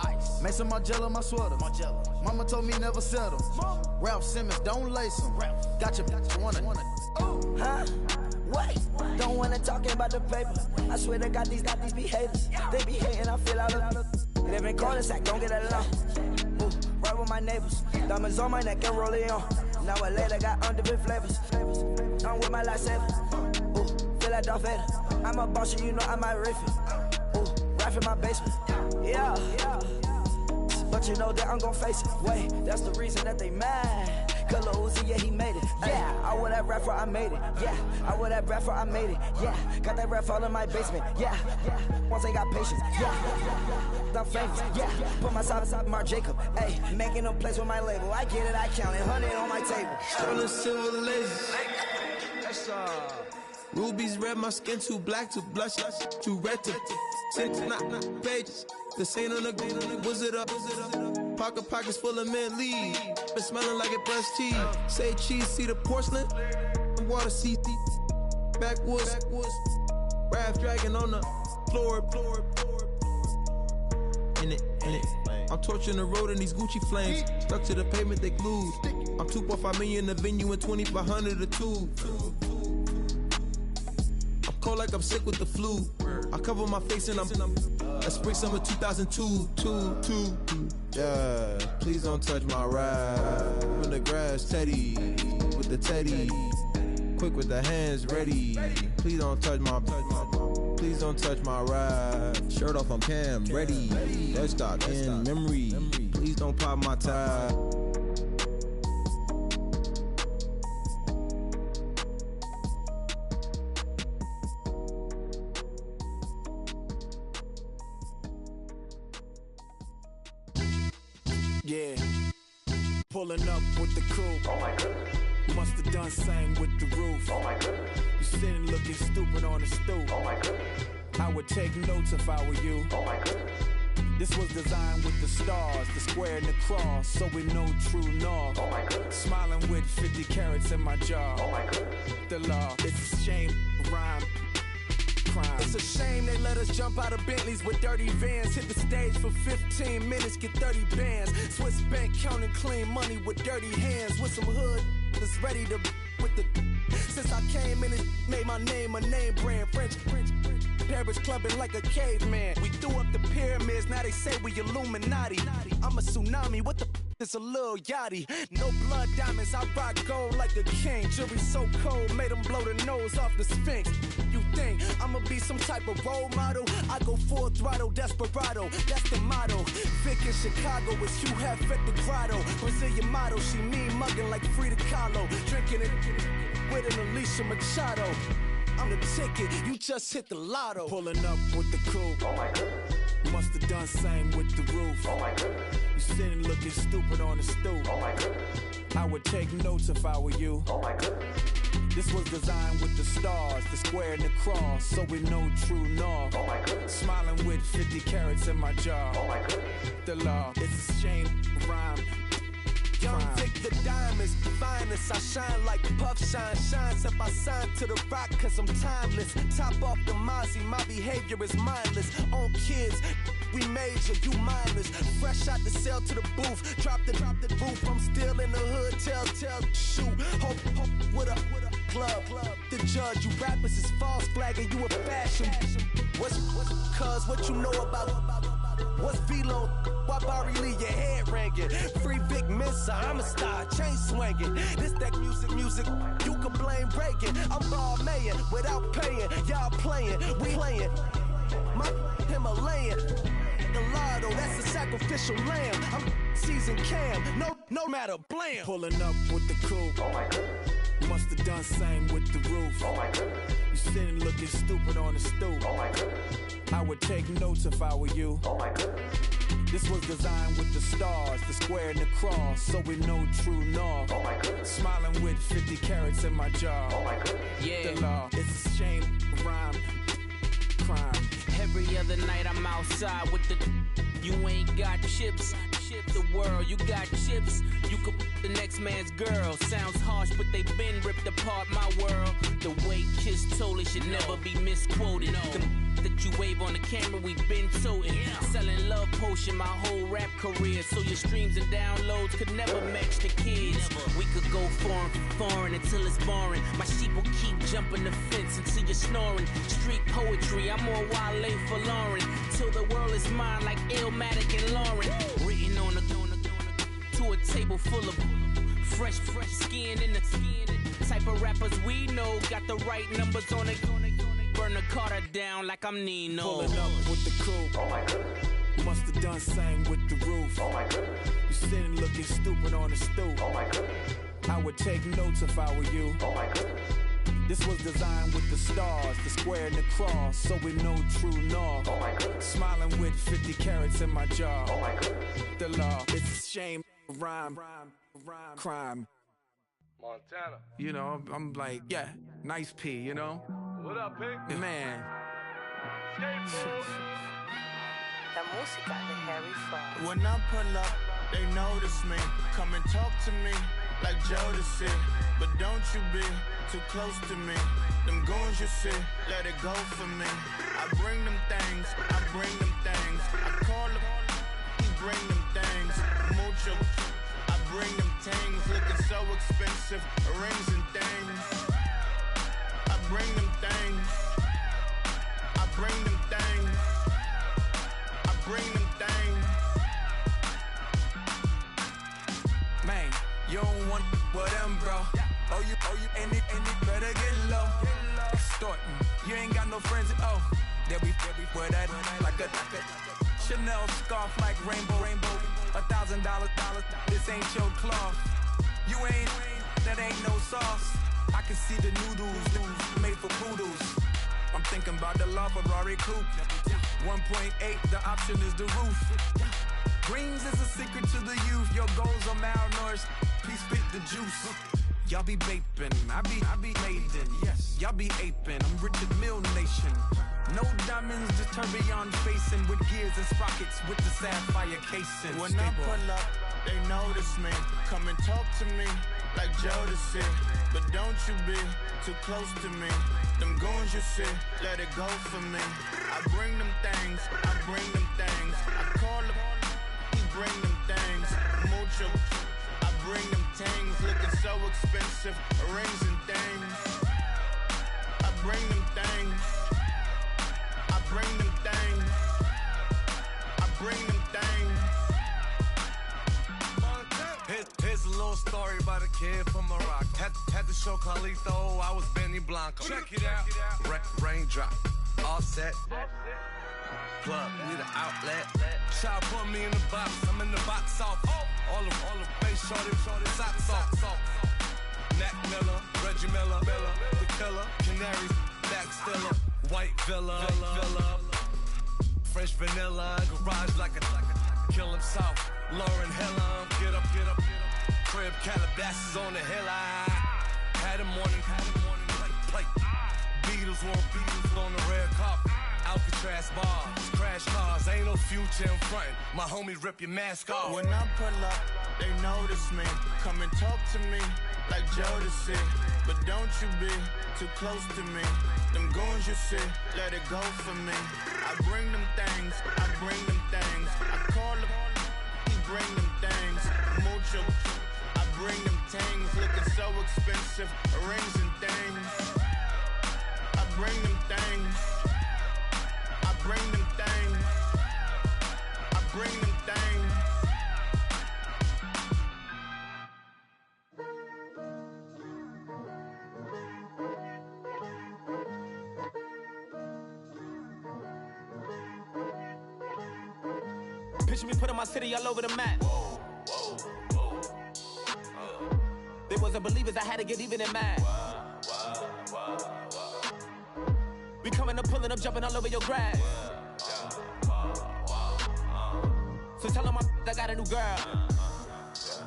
Ice. Mason Margiela, my sweater. Mama told me never settle. Ralph Simmons, don't lace him. Got your wanna. Huh? What? Don't wanna talk about the paper. I swear to God, these be haters. They be hating, I feel out of. Live in cul-de-sac, don't get along. Ooh, right with my neighbors. Diamonds on my neck and roll it on. Now I later got underbit flavors. I'm with my lightsaber. Ooh, feel like Darth Vader. I'm a boss, you know I might riff it. Ooh, right in my basement. Yeah. But you know that I'm gon' face it. Wait, that's the reason that they mad. Color Uzi, yeah, he made it. Yeah, I wear that rap for I made it. Yeah, I wear that rap for I made it. Yeah, got that rap all in my basement. Yeah, once I got patience. Yeah, I'm famous. Yeah, put myself inside Mark Jacob. Hey, making a place with my label. I get it, I count it. 100 on my table. Sterling silver lace. Rubies red, my skin too black to blush, too red to tint, not pages. The saint on the wizard up. Pockets full of mint leaves. Been smelling like it brushed teeth. Say cheese, see the porcelain. Water, see backwoods. Rap half dragging on the floor. In it. I'm torching the road in these Gucci flames. Stuck to the pavement, they glued. I'm 2.5 million a venue and 2,500 a tube. I'm cold like I'm sick with the flu. I cover my face and I'm a spring summer 2002. Yeah, please don't touch my ride. In the grass, Teddy, with the Teddy. Quick with the hands ready. Please don't touch my ride. Shirt off, I'm Cam, ready. Dead stock in memory. Please don't pop my tie. Yeah, pulling up with the crew. Oh my goodness. Must have done same with the roof. Oh my goodness. You sitting looking stupid on the stoop. Oh my goodness. I would take notes if I were you. Oh my goodness. This was designed with the stars, the square and the cross, so we know true north. Oh my goodness. Smiling with 50 carats in my jaw. Oh my goodness. The law, it's a shame, rhyme. Crime. It's a shame they let us jump out of Bentleys with dirty vans. Hit the stage for 15 minutes, get 30 bands. Swiss bank counting clean money with dirty hands. With some hood that's ready to with the. Since I came in, it made my name a name brand. French. Paris clubbing like a caveman. We threw up the pyramids, now they say we Illuminati. I'm a tsunami, what the is a little yachty. No blood diamonds, I rock gold like a king. Jury so cold, made them blow the nose off the Sphinx. You think I'ma be some type of role model? I go full throttle, desperado, that's the motto. Vic in Chicago is Hugh Hef at the grotto. Brazilian model, she mean mugging like Frida Kahlo. Drinking it with an Alicia Machado. I'm the ticket, you just hit the lotto. Pulling up with the crew. Oh my goodness. Must have done same with the roof. Oh my goodness. You sitting looking stupid on the stoop. Oh my goodness. I would take notes if I were you. Oh my goodness. This was designed with the stars, the square and the cross, so we know true north. Oh my goodness. Smiling with 50 carats in my jaw. Oh my goodness. The law, it's a shame, rhyme. Young Vic the diamonds, finest. I shine like puff shine. Shines if I sign to the rock, cause I'm timeless. Top off the Mozzie, my behavior is mindless. On kids, we major, you mindless. Fresh out the cell to the booth. Drop the roof, I'm still in the hood. Tell, shoot. Hope with a club. The judge, you rappers is false flagging, you a fashion. What's cuz, what you know about? What's Velo? Why Barry Lee, your head ringing? Free Vic Mensa, I'm a star, chain swinging. This that music, you can blame Reagan. I'm ball mayin' without paying. Y'all playing, we playing. My Himalayan. The lotto, that's a sacrificial lamb. I'm seasoned Cam, no matter, blam. Pulling up with the crew. Oh my goodness. Must have done same with the roof. Oh my goodness. You sitting looking stupid on the stoop. Oh my goodness. I would take notes if I were you. Oh my goodness. This was designed with the stars, the square and the cross, so we know true north. Oh my goodness. Smiling with 50 carats in my jaw. Oh my goodness. The law, it's a shame, rhyme, crime. Every other night I'm outside with the. You ain't got chips. The world, you got chips. You could the next man's girl. Sounds harsh, but they been ripped apart my world. The way Kiss told it should never be misquoted. The that you wave on the camera, we been toting. Selling love potion my whole rap career. So your streams and downloads could never match the kids. We could go foreign until it's boring. My sheep will keep jumping the fence until you're snoring. Street poetry, I'm more Wale for Lauren. Till the world is mine like Illmatic and Lauren. Written on a to a table full of fresh skin in the type of rappers we know. Got the right numbers on it. Burn the Carter down like I'm Nino. Pulling up with the crew. Oh my goodness. Must have done same with the roof. Oh my goodness. You sitting looking stupid on the stoop. Oh my goodness. I would take notes if I were you. Oh my goodness. This was designed with the stars, the square and the cross, so we know true north. Oh my goodness. Smiling with 50 carats in my jaw. Oh my goodness. The law, it's a shame, rhyme, crime. Montana. You know, I'm like, yeah, nice P, you know? What up, Pink? Man. La música de Harry Fraud. When I pull up, they notice me. Come and talk to me. like Jodeci. But don't you be too close to me. Them goons you see, let it go for me. I bring them things, I bring them things. I call them, he bring them things. Mucho, I bring them things. Looking so expensive, rings and things. I bring them things. I bring them things. I bring them things. Man, you don't want with them, bro. Oh, you, and it better get low. Extorting, you ain't got no friends. Oh, they'll be wear that like a Chanel scarf like rainbow. $1,000, this ain't your cloth. You ain't, that ain't no sauce. I can see the noodles made for poodles. I'm thinking about the LaFerrari coupe. 1.8, the option is the roof. Greens is a secret to the youth. Your goals are malnourished. Please spit the juice. Y'all be vaping, I be maiden. Yes, y'all be aping. I'm Richard Mill Nation. No diamonds, just tourbillon facing with gears and sprockets with the sapphire casing. When I pull up, they notice me. Come and talk to me like Jodeci. But don't you be too close to me. Them goons you see, let it go for me. I bring them things, I bring them things. I call them, he bring them things. Mucho, I bring them things. Looking so expensive, rings and things. I bring them things. I bring them things. I bring them things. Here's a little story about a kid from Morocco. Had to show Carlito I was Benny Blanco. Check it out. Raindrop, offset. Plug, need an outlet. Child put me in the box. I'm in the box off. All the face shorty, socks off. Nat Miller, Reggie Miller, the killer, Canaries, back stiller, white villa, French vanilla, garage like a kill him south. Lauren Hiller, get up. Crib Calabasas on the hill. I had him morning, plate. Beatles on the red carpet. Alcatraz bars, crash cars, ain't no future in front. My homie rip your mask off. When I pull up, they notice me. Come and talk to me like Jodeci. But don't you be too close to me. Them goons you see, let it go for me. I bring them things, I bring them things. I call them, he bring them things. Mucho, I bring them things. Looking so expensive, rings and things. I bring them things. I bring them things. I bring them things. Picture me putting my city all over the map. They wasn't believers, I had to get even and mad. We coming up, pulling up, jumping all over your grass. So tell them I got a new girl.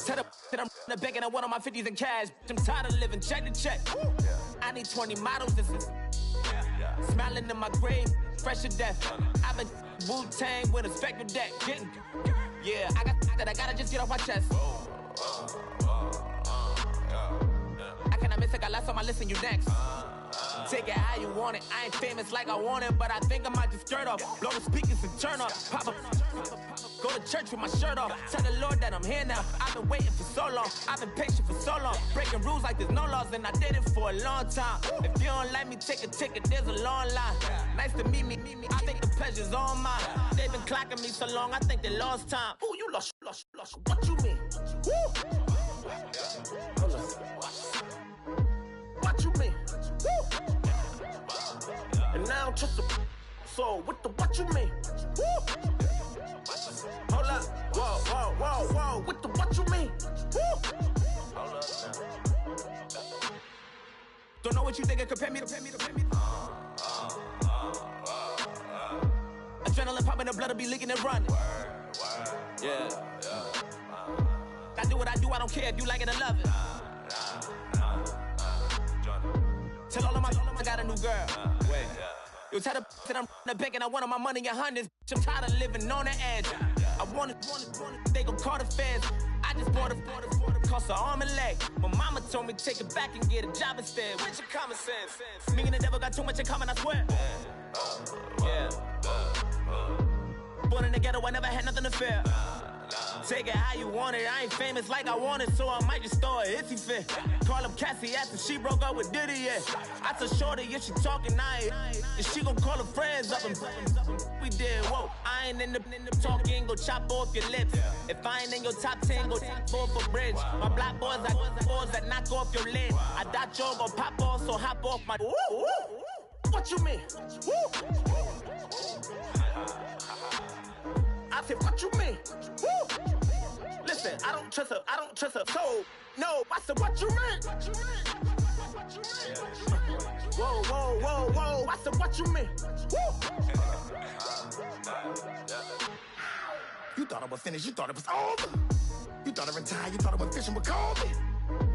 Tell them that I'm the back and I want on my 50s in cash. I'm tired of living check to check. I need 20 models, this is smiling in my grave, fresh to death. I've been Wu-Tang with a spectral deck. Getting, yeah, I gotta just get off my chest. I cannot miss it, got lots on my list and you next. Take it how you want it. I ain't famous like I want it, but I think I might just skirt off. Blow the speakers and turn off. Pop up, go to church with my shirt off. Tell the Lord that I'm here now. I've been waiting for so long. I've been patient for so long. Breaking rules like there's no laws, and I did it for a long time. If you don't like me, take a ticket. There's a long line. Nice to meet me. I think the pleasure's all mine. They've been clocking me so long, I think they lost time. Ooh, you lost. What you mean? Woo! What you mean? Woo! And now I'm just a so what you mean? Woo! Hold up, whoa, with the what you mean? Woo! Hold up now. Don't know what you think it compare me to. Adrenaline popping, the blood'll be leaking and running. Yeah. I do what I do, I don't care if you like it or love it. Tell all of my I got a new girl. Wait. You tell the that I'm the bank and I want all my money in hundreds. I'm tired of living on the edge. I want it, they gon' call the feds. I just bought a cost an arm and leg. My mama told me take it back and get a job instead. Where's your common sense? Me and the devil got too much in common, I swear. Yeah. Born in the ghetto, I never had nothing to fear. Take it how you want it. I ain't famous like I want it, so I might just throw it if he fit. Call up Cassie after she broke up with Diddy, yeah. I told Shorty if she talking, I ain't. And she gon' call her friends up and we did, whoa. I ain't in the talking, go chop off your lips. If I ain't in your top 10, go top off a bridge. My black boys, I boys that knock off your lid. I thought you gon' pop off, so hop off my. What you mean? I said, what you mean? Listen, I don't trust her, so, no, I said, what you mean? Whoa, I said, what you mean? You thought I was finished, you thought it was over. You thought I retired, you thought I went fishing with Kobe.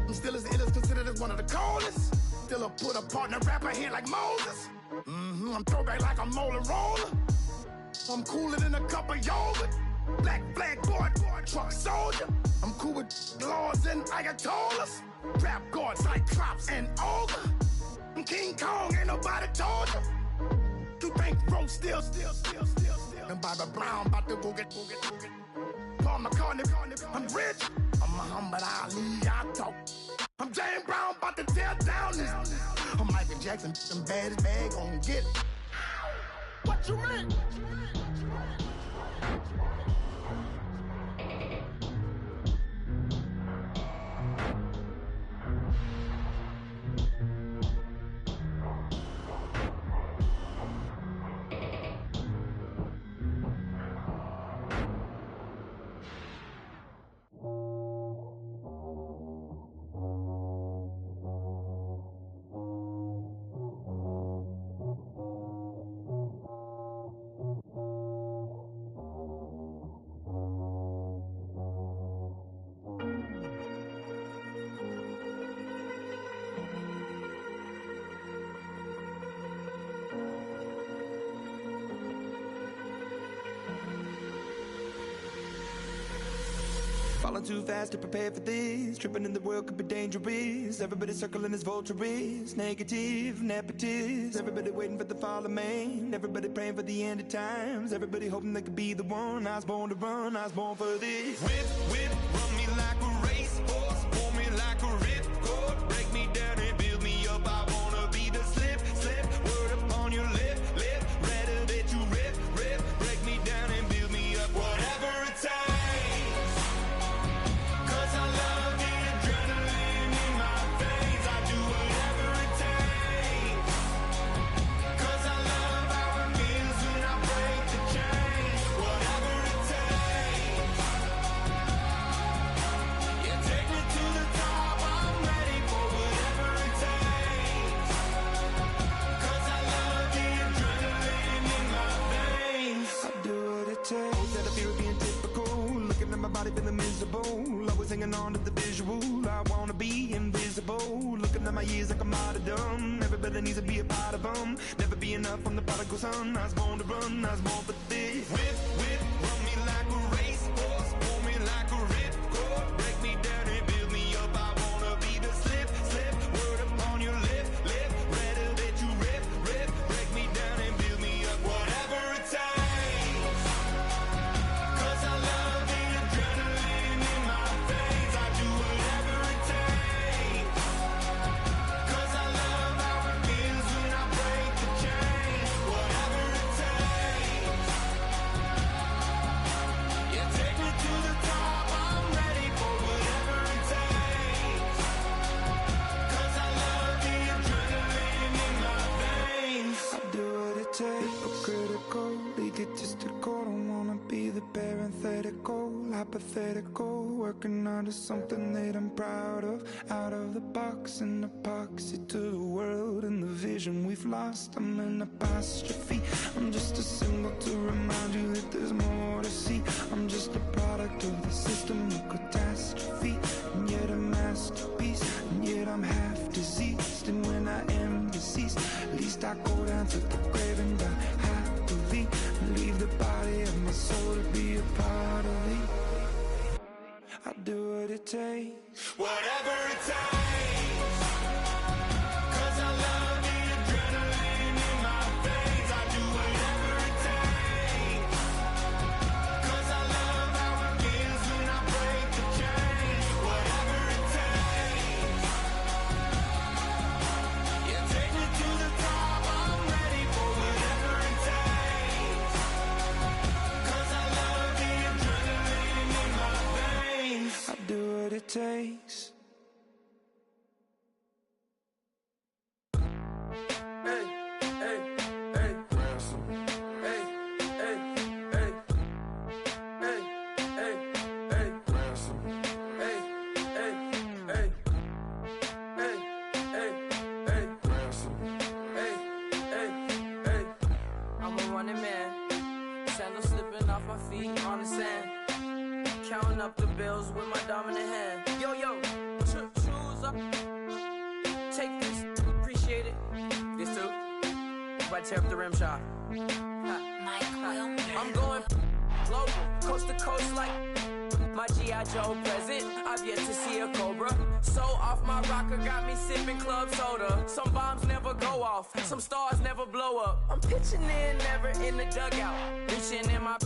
I'm still as ill as considered as one of the coldest. Still a put a partner rapper here like Moses. I'm throwback like a molar roller. I'm cooler than a cup of yogurt. Black flag board, truck soldier. I'm cool with laws and Ayatollahs. Rap God, Cyclops and Olga. I'm King Kong, ain't nobody told you. You think Rose still. And Bobby Brown about to go get. Paul McCartney, I'm rich. I'm Muhammad Ali, I talk. I'm James Brown, about to tear down this. I'm Michael Jackson, them bad bag gon' get. What you mean? Falling too fast to prepare for this. Tripping in the world could be dangerous. Everybody circling as vultures. Negative, nepotist. Everybody waiting for the fall of man. Everybody praying for the end of times. Everybody hoping they could be the one. I was born to run, I was born for this. Whip, run me like a racehorse. Pull me like a ripcord. Break me down and build me up. I wanna be the slip. Word upon your lip. Rather that you rip. Break me down and build me up. Whatever it takes. Feeling miserable, always hanging on to the visual. I wanna be invisible, looking at my years like I'm out of dumb. Everybody needs to be a part of them. Never be enough from the prodigal son. I was born to run, I was born for this. Whip, run me like a racehorse. Pull me like a ripcord. Break me down and build me up. I wanna be the slip. Word upon your lip. Rather that you rip. Break me down and build me up. Whatever it takes. Hypocritical, egotistical, don't wanna be the parenthetical, hypothetical, working onto something that I'm proud of, out of the box, an epoxy to the world and the vision we've lost. I'm an apostrophe, I'm just a symbol to remind you that there's more to see. I'm just a product of the system of catastrophe, and yet a masterpiece, and yet I'm half diseased. And when I am deceased, at least I go down to the grave and die happily, leave the body of my soul to be a part of me. I do takes. Hey, hey, hey, ransom. Hey, hey, hey, hey, hey, hey, ransom. Hey, hey, hey, hey, hey, hey, ransom. Hey, hey, hey. I'm a running man, sandals slipping off my feet on the sand, counting up the bills with my dominant hand. Yo, yo, choose up, take this, appreciate it. This too, but tear up the rim shot. I'm going global, coast to coast like my G.I. Joe present. I've yet to see a Cobra. So off my rocker got me sipping club soda. Some bombs never go off, some stars never blow up. I'm pitching in, never in the dugout. Reaching in my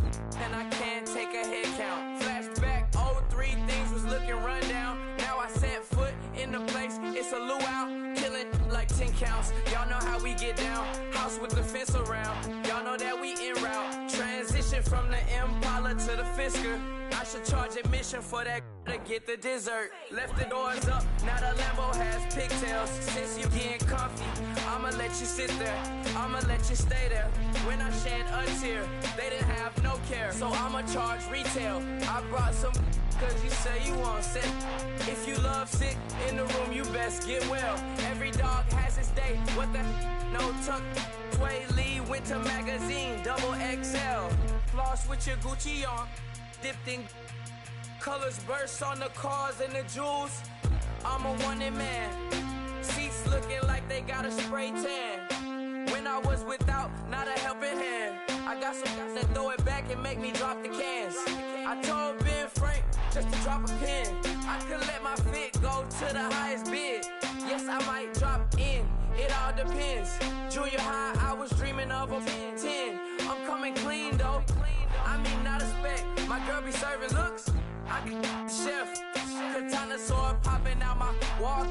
and I can't take a head count. Flashback 03, things was looking rundown. Now I set foot in the place, it's a luau. Killing like 10 counts. Y'all know how we get down. House with the fence around. Y'all know that we en route. Transition from the Impala to the Fisker. I should charge admission for that to get the dessert. Left the doors up, now the Lambo has pigtails. Since you getting comfy, I'ma let you sit there, I'ma let you stay there. When I shed a tear, they didn't have no care, so I'ma charge retail. I brought some cause you say you want sick. If you love sick in the room, you best get well. Every dog has its day, what the no tuck. Sway Lee, Winter Magazine, double XL. Floss with your Gucci on, dipped in colors burst on the cars and the jewels. I'm a wanted man, seats looking like they got a spray tan. When I was without, not a helping hand. I got some guys that throw it back and make me drop the cans. I told Ben Frank just to drop a pin. I could let my fit go to the highest bid. Yes, I might drop in, it all depends. Junior high, I was dreaming of a 10. I'm coming clean though, I mean not a spec. My girl be serving looks, I can chef. Katana sword popping out my walk.